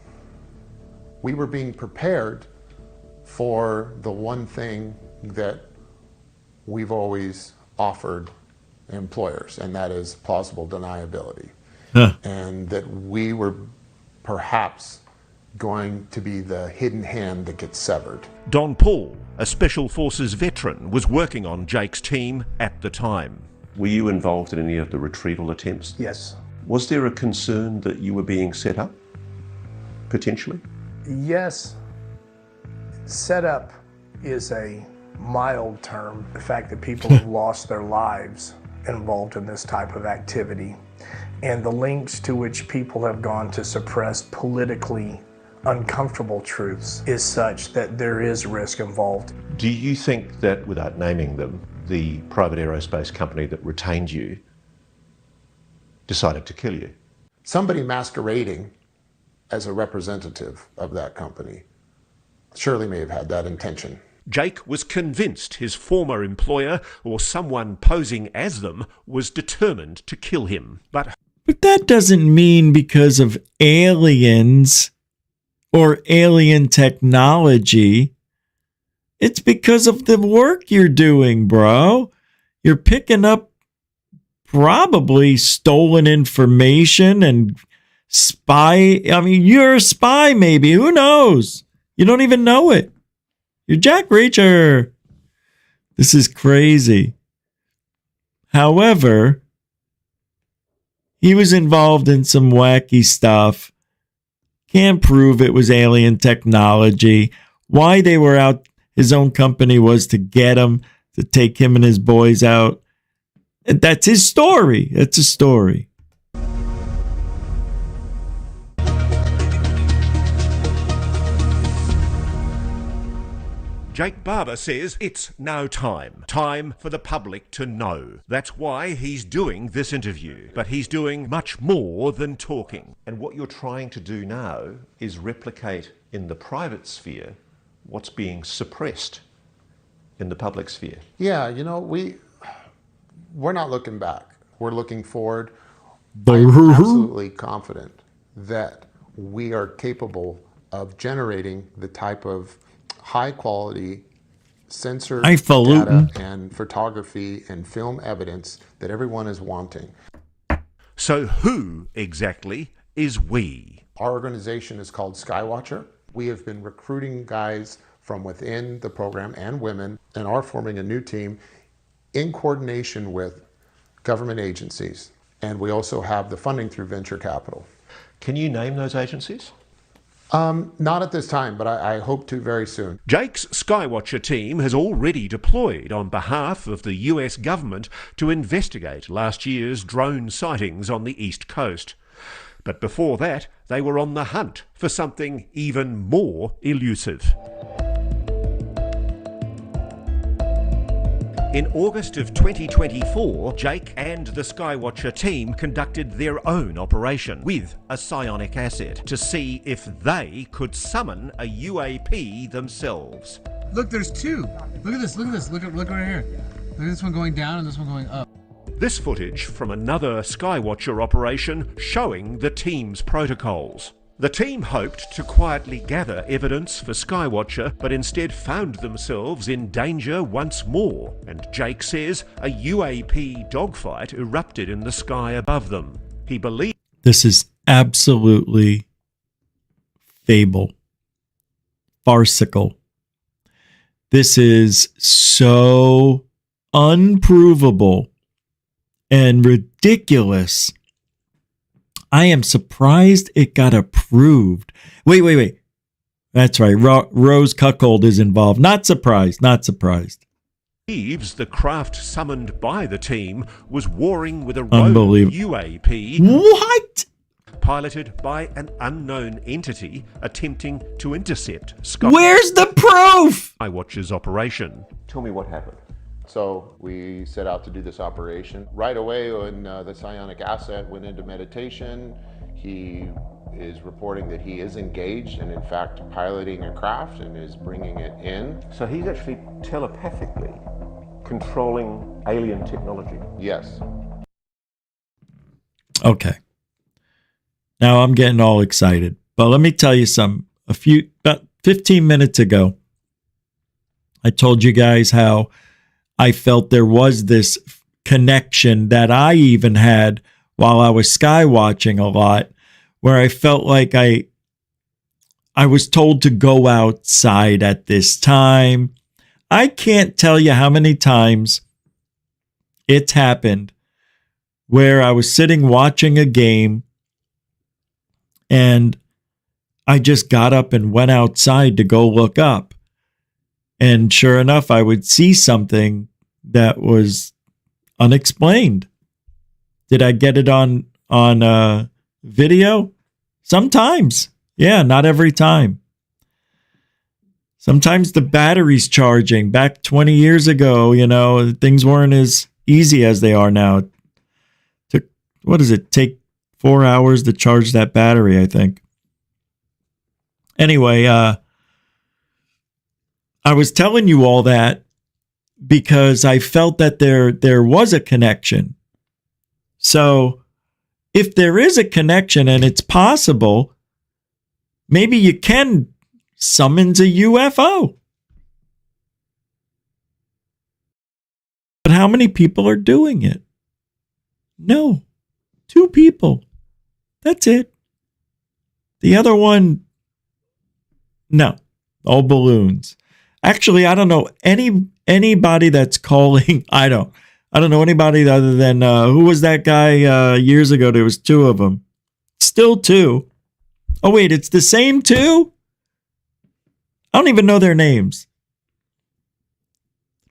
we were being prepared for the one thing that we've always offered employers, and that is plausible deniability. And that we were perhaps going to be the hidden hand that gets severed. Don Paul, a Special Forces veteran, was working on Jake's team at the time. Were you involved in any of the retrieval attempts? Yes. Was there a concern that you were being set up, potentially? Yes. Set up is a mild term. The fact that people have lost their lives involved in this type of activity, and the links to which people have gone to suppress politically uncomfortable truths is such that there is risk involved. Do you think that, without naming them, the private aerospace company that retained you decided to kill you? Somebody masquerading as a representative of that company surely may have had that intention. Jake was convinced his former employer, or someone posing as them, was determined to kill him. But that doesn't mean because of aliens or alien technology. It's because of the work you're doing, bro. You're picking up probably stolen information and spy. I mean, you're a spy, maybe. Who knows? You don't even know it. You're Jack Reacher. This is crazy. However, he was involved in some wacky stuff. Can't prove it was alien technology. Why they were out, his own company was to get him, to take him and his boys out. That's his story. That's his story. Jake Barber says it's now time for the public to know. That's why he's doing this interview. But he's doing much more than talking. And what you're trying to do now is replicate in the private sphere what's being suppressed in the public sphere. Yeah, you know, we're not looking back. We're looking forward. I'm absolutely confident that we are capable of generating the type of high quality sensor data and photography and film evidence that everyone is wanting. So who exactly is we? Our organization is called Skywatcher. We have been recruiting guys from within the program and women, and are forming a new team in coordination with government agencies. And we also have the funding through venture capital. Can you name those agencies? Not at this time, but I hope to very soon. Jake's Skywatcher team has already deployed on behalf of the US government to investigate last year's drone sightings on the East Coast. But before that, they were on the hunt for something even more elusive. In August of 2024, Jake and the Skywatcher team conducted their own operation with a psionic asset to see if they could summon a UAP themselves. Look, there's two. Look at this, look at this, look right here. Look at this one going down and this one going up. This footage from another Skywatcher operation showing the team's protocols. The team hoped to quietly gather evidence for Skywatcher, but instead found themselves in danger once more, and Jake says a UAP dogfight erupted in the sky above them. He believes this is absolutely fable, farcical. This is so unprovable and ridiculous. I am surprised it got approved. Wait. That's right. Rose Cuckold is involved. Not surprised. the craft summoned by the team was warring with a rogue UAP. What? Piloted by an unknown entity attempting to intercept Where's the proof? Skywatcher's operation. Tell me what happened. So we set out to do this operation. Right away when the psionic asset went into meditation, he is reporting that he is engaged and in fact piloting a craft and is bringing it in. So he's actually telepathically controlling alien technology. Yes. Okay. Now I'm getting all excited. But let me tell you something. About 15 minutes ago, I told you guys how I felt there was this connection that I even had while I was skywatching a lot, where I felt like I was told to go outside at this time. I can't tell you how many times it's happened where I was sitting watching a game and I just got up and went outside to go look up. And sure enough, I would see something that was unexplained. Did I get it on video? Sometimes. Yeah, not every time. Sometimes the battery's charging. Back 20 years ago, things weren't as easy as they are now. Take 4 hours to charge that battery, I think. Anyway, I was telling you all that because I felt that there was a connection. So if there is a connection and it's possible, maybe you can summons a UFO. But how many people are doing it? No. 2 people. That's it. The other one, no. All balloons. Actually, I don't know anybody that's calling. I don't know anybody other than who was that guy years ago? There was 2 of them. Still 2. Oh wait, it's the same 2? I don't even know their names.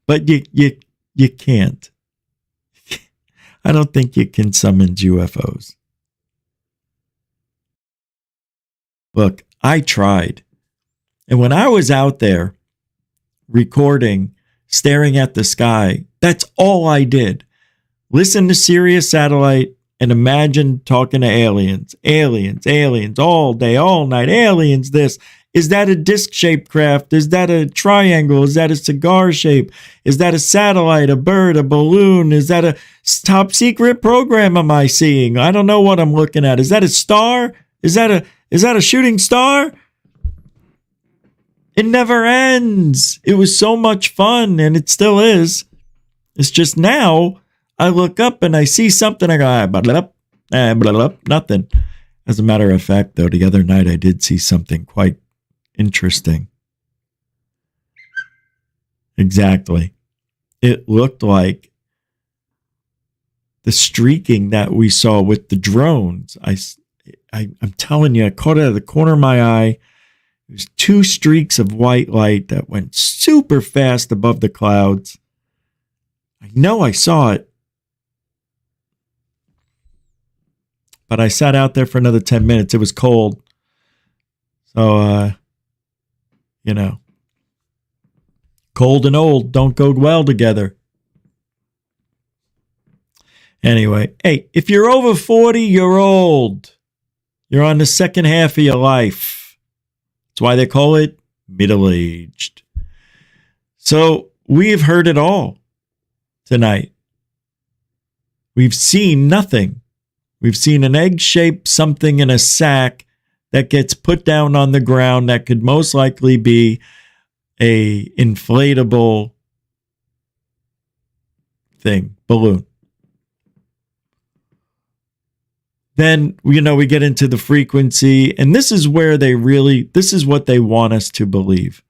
But you can't. I don't think you can summon UFOs. Look, I tried. And when I was out there recording, staring at the sky, that's all I did. Listen to Sirius Satellite and imagine talking to aliens. Aliens, all day, all night. Aliens, this. Is that a disc-shaped craft? Is that a triangle? Is that a cigar shape? Is that a satellite, a bird, a balloon? Is that a top secret program am I seeing? I don't know what I'm looking at. Is that a star? Is that a shooting star? It never ends. It was so much fun, and it still is. It's just now I look up and I see something. I go, nothing. As a matter of fact, though, the other night I did see something quite interesting. Exactly. It looked like the streaking that we saw with the drones. I'm telling you, I caught it out of the corner of my eye. There's 2 streaks of white light that went super fast above the clouds. I know I saw it. But I sat out there for another 10 minutes. It was cold. So, cold and old don't go well together. Anyway, hey, if you're over 40, you're old. You're on the second half of your life. That's why they call it middle-aged. So we've heard it all tonight. We've seen nothing. We've seen an egg-shaped something in a sack that gets put down on the ground that could most likely be a inflatable thing, balloon. Then, we get into the frequency, and this is where this is what they want us to believe.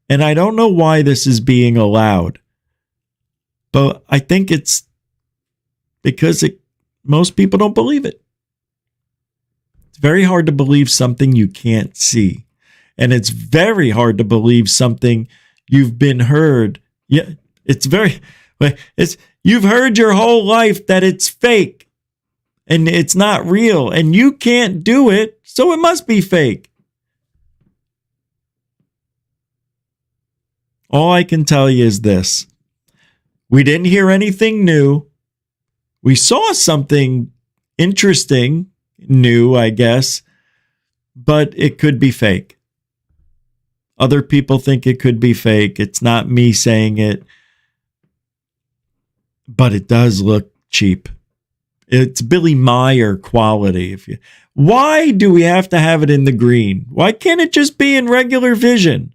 And I don't know why this is being allowed, but I think it's because most people don't believe it. It's very hard to believe something you can't see. And it's very hard to believe something you've been heard. Yeah, you've heard your whole life that it's fake and it's not real and you can't do it, so it must be fake. All I can tell you is this. We didn't hear anything new. We saw something interesting, new, I guess, but it could be fake. Other people think it could be fake. It's not me saying it, but it does look cheap. It's Billy Meyer quality. Why do we have to have it in the green? Why can't it just be in regular vision?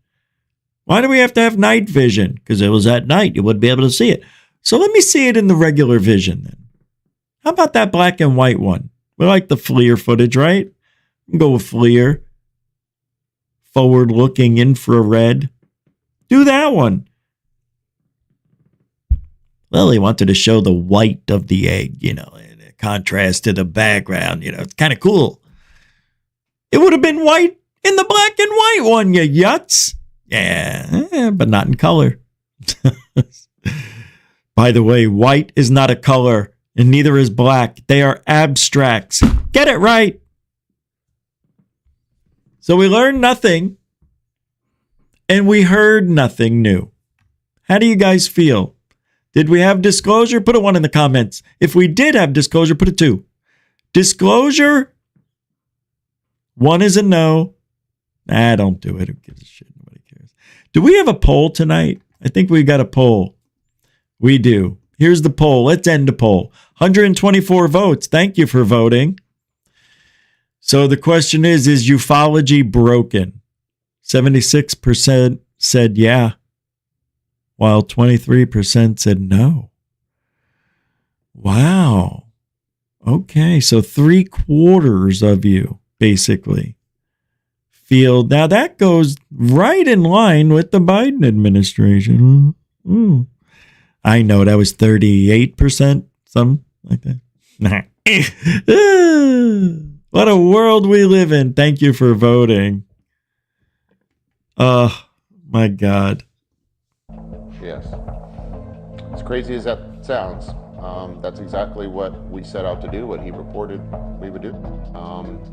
Why do we have to have night vision? Because it was at night. You wouldn't be able to see it. So let me see it in the regular vision then. How about that black and white one? We like the FLIR footage, right? Go with FLIR. Forward-looking infrared. Do that one. Well, they wanted to show the white of the egg, in contrast to the background. It's kind of cool. It would have been white in the black and white one, you yuts. Yeah, but not in color. By the way, white is not a color, and neither is black. They are abstracts. Get it right. So we learned nothing, and we heard nothing new. How do you guys feel? Did we have disclosure? Put a 1 in the comments. If we did have disclosure, put a 2. Disclosure? 1 is a no. Nah, don't do it. Who gives a shit? Nobody cares. Do we have a poll tonight? I think we got a poll. We do. Here's the poll. Let's end the poll. 124 votes. Thank you for voting. So the question is ufology broken? 76% said yeah, while 23% said no. Wow. Okay, so 3/4 of you basically feel, now that goes right in line with the Biden administration. I know that was 38%, something like that. What a world we live in. Thank you for voting. Oh, my God. Yes. As crazy as that sounds, that's exactly what we set out to do, what he reported we would do.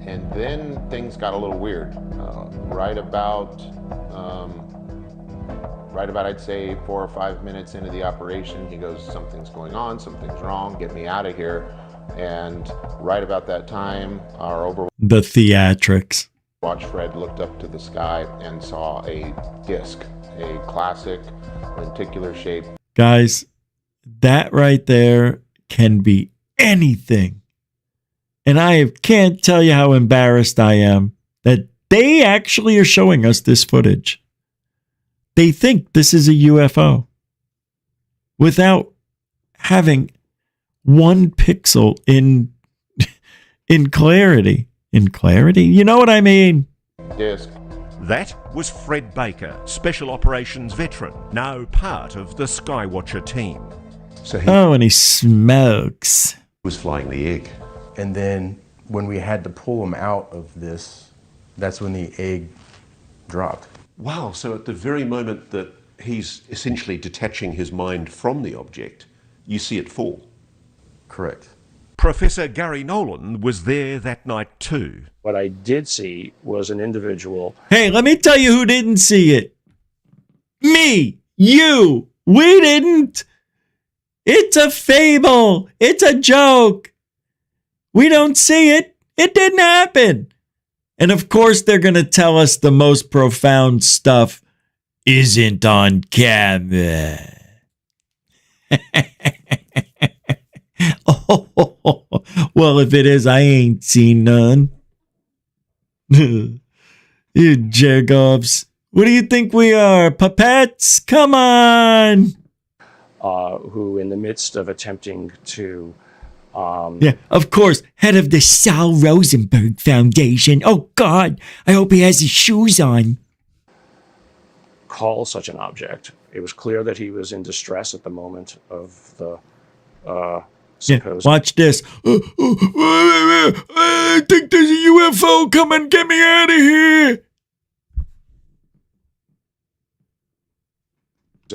And then things got a little weird. Right about, I'd say 4 or 5 minutes into the operation, he goes, something's going on, something's wrong, get me out of here. And right about that time, the theatrics. Watch Fred looked up to the sky and saw a disc, a classic lenticular shape. Guys, that right there can be anything. And I can't tell you how embarrassed I am that they actually are showing us this footage. They think this is a UFO without having 1 pixel in clarity. In clarity? You know what I mean? Disc. That was Fred Baker, Special Operations veteran, now part of the Skywatcher team. So and he smokes. Was flying the egg. And then when we had to pull him out of this, that's when the egg dropped. Wow, so at the very moment that he's essentially detaching his mind from the object, you see it fall. Correct. Professor Gary Nolan was there that night too. What I did see was an individual. Hey, let me tell you who didn't see it. Me, you, we didn't. It's a fable. It's a joke. We don't see it. It didn't happen. And of course, they're going to tell us the most profound stuff isn't on camera. Oh, well, if it is, I ain't seen none. You jerk-offs. What do you think we are, puppets? Come on! Who, in the midst of attempting to... yeah, of course, head of the Sal Rosenberg Foundation. Oh, God, I hope he has his shoes on. Call such an object. It was clear that he was in distress at the moment of the supposed... Yeah, watch this. I think there's a UFO coming. Get me out of here.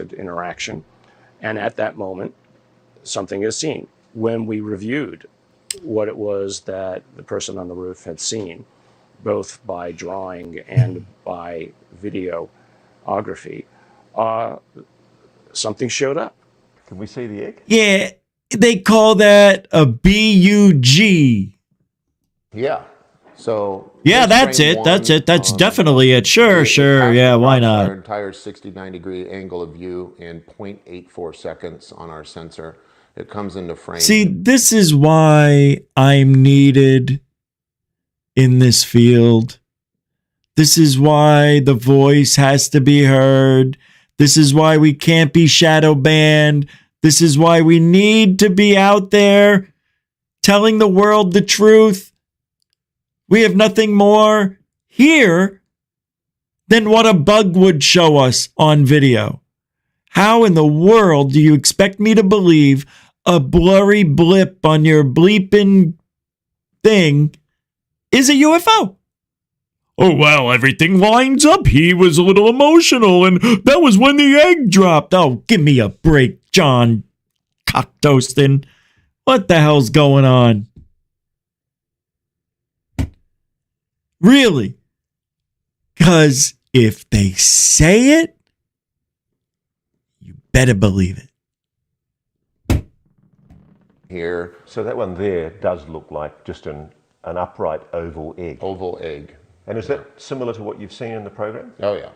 interaction. And at that moment, something is seen. When we reviewed what it was that the person on the roof had seen, both by drawing and by videography, something showed up. Can we see the egg? Yeah, they call that a BUG. Yeah. So yeah, that's it. That's it. That's definitely it. Sure, sure. Yeah, why not? Our entire 69-degree angle of view in 0.84 seconds on our sensor. It comes into frame. See, this is why I'm needed in this field. This is why the voice has to be heard. This is why we can't be shadow banned. This is why we need to be out there telling the world the truth. We have nothing more here than what a bug would show us on video. How in the world do you expect me to believe a blurry blip on your bleeping thing is a UFO? Oh, well, everything lines up. He was a little emotional, and that was when the egg dropped. Oh, give me a break, John Cocktoastin. What the hell's going on? Really? Because if they say it, you better believe it. Here. So that one there does look like just an upright oval egg. Oval egg. And is that similar to what you've seen in the program? Oh, yeah.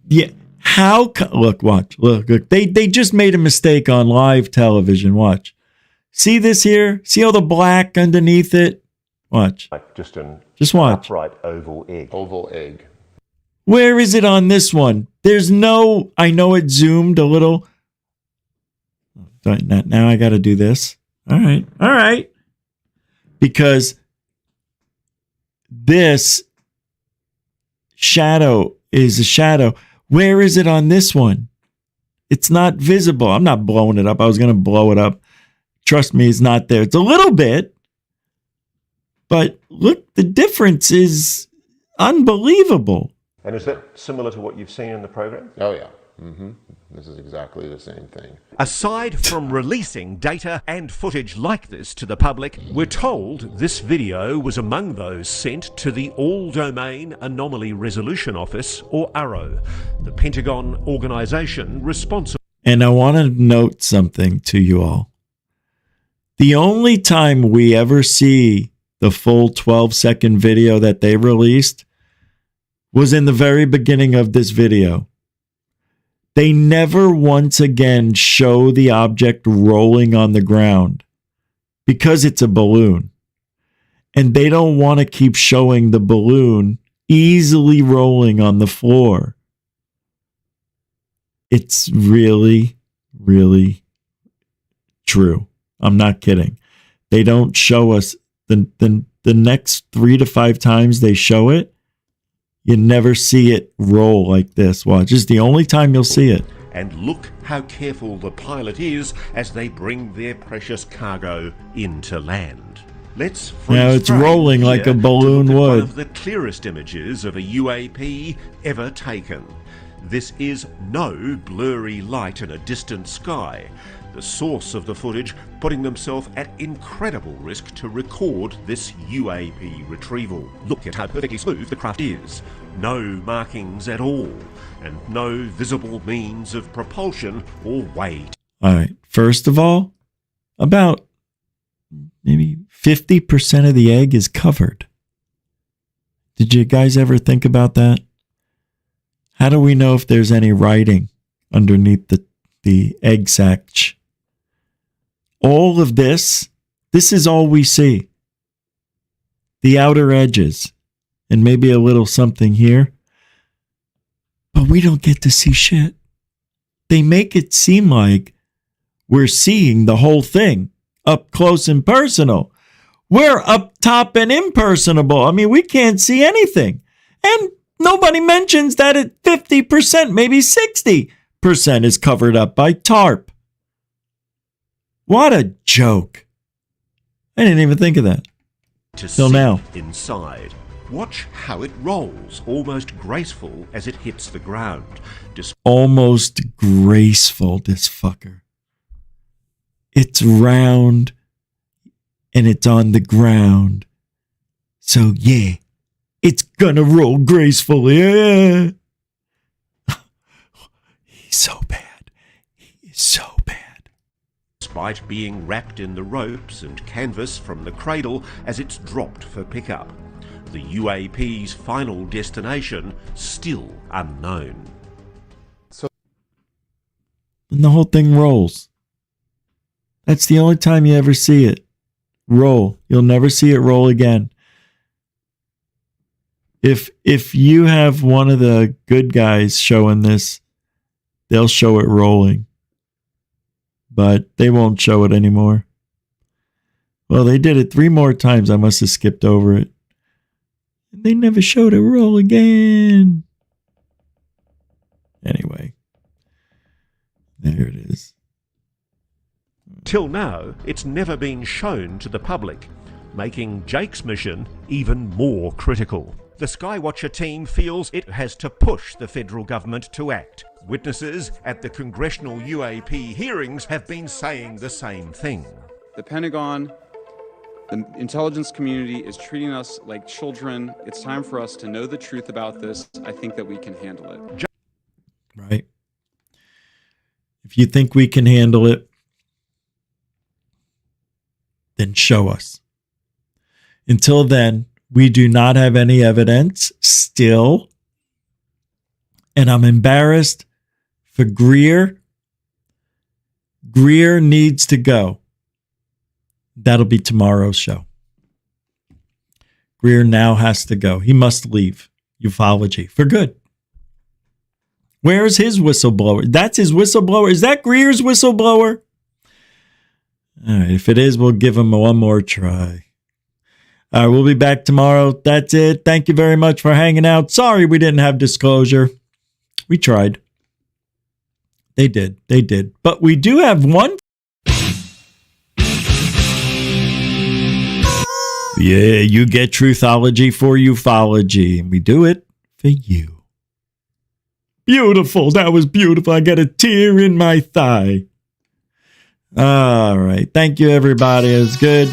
Yeah. How? Look, watch. Look. They just made a mistake on live television. Watch. See this here? See all the black underneath it? Watch. Like just watch. Upright oval egg. Oval egg. Where is it on this one? There's no, I know it zoomed a little. Now I got to do this. All right. Because this shadow is a shadow. Where is it on this one? It's not visible. I'm not blowing it up. I was going to blow it up. Trust me, it's not there. It's a little bit. But look, the difference is unbelievable. And is that similar to what you've seen in the program? Oh, yeah. Mm-hmm. This is exactly the same thing. Aside from releasing data and footage like this to the public, we're told this video was among those sent to the All-Domain Anomaly Resolution Office, or AARO, the Pentagon organization responsible. And I want to note something to you all. The only time we ever see the full 12-second video that they released was in the very beginning of this video. They never once again show the object rolling on the ground because it's a balloon. And they don't want to keep showing the balloon easily rolling on the floor. It's really, really true. I'm not kidding. They don't show us the next 3 to 5 times they show it. You never see it roll like this. Watch. This is the only time you'll see it. And look how careful the pilot is as they bring their precious cargo into land. Let's now it's rolling like a balloon would. One of the clearest images of a UAP ever taken. This is no blurry light in a distant sky. The source of the footage putting themselves at incredible risk to record this UAP retrieval. Look at how perfectly smooth the craft is. No markings at all, and no visible means of propulsion or weight. All right. First of all, about maybe 50% of the egg is covered. Did you guys ever think about that? How do we know if there's any writing underneath the egg sac? all of this is all we see. The outer edges. And maybe a little something here. But we don't get to see shit. They make it seem like we're seeing the whole thing up close and personal. We're up top and impersonable. I mean, we can't see anything. And nobody mentions that at 50%, maybe 60% is covered up by tarp. What a joke. I didn't even think of that. Till now. Inside. Watch how it rolls, almost graceful as it hits the ground. Almost graceful, this fucker. It's round and it's on the ground. So yeah, it's gonna roll gracefully. Yeah. He's so bad. He is so bad. Despite being wrapped in the ropes and canvas from the cradle as it's dropped for pickup. The UAP's final destination still unknown. And the whole thing rolls. That's the only time you ever see it. Roll. You'll never see it roll again. If you have one of the good guys showing this, they'll show it rolling. But they won't show it anymore. Well, they did it 3 more times. I must have skipped over it. They never showed it roll again. Anyway. There it is. Till now, it's never been shown to the public, making Jake's mission even more critical. The Skywatcher team feels it has to push the federal government to act. Witnesses at the congressional UAP hearings have been saying the same thing. The Pentagon, the intelligence community is treating us like children. It's time for us to know the truth about this. I think that we can handle it. Right. If you think we can handle it, then show us. Until then, we do not have any evidence still. And I'm embarrassed for Greer. Greer needs to go. That'll be tomorrow's show. Greer now has to go. He must leave ufology for good. Where's his whistleblower? That's his whistleblower. Is that Greer's whistleblower? All right, if it is, we'll give him one more try. All right, we'll be back tomorrow. That's it. Thank you very much for hanging out. Sorry we didn't have disclosure. We tried. They did. But we do have one. Yeah, you get truthology for ufology, and we do it for you. Beautiful. That was beautiful. I got a tear in my thigh. All right. Thank you, everybody. It was good.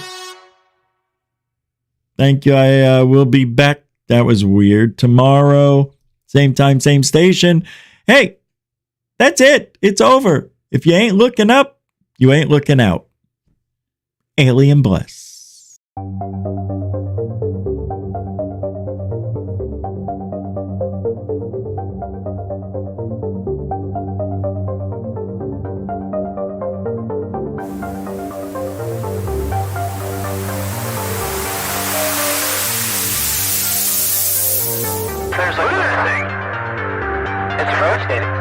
Thank you. I will be back. That was weird. Tomorrow, same time, same station. Hey, that's it. It's over. If you ain't looking up, you ain't looking out. Alien bless. There's a good thing. It's rotating.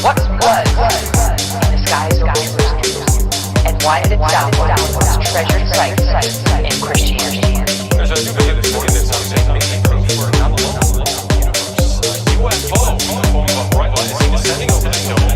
What was in the skies of and why did it sound one of the most treasured sites in Christianity? There's a new belief that something may be proof for another level of the universe. UFO, a form of bright light descending over the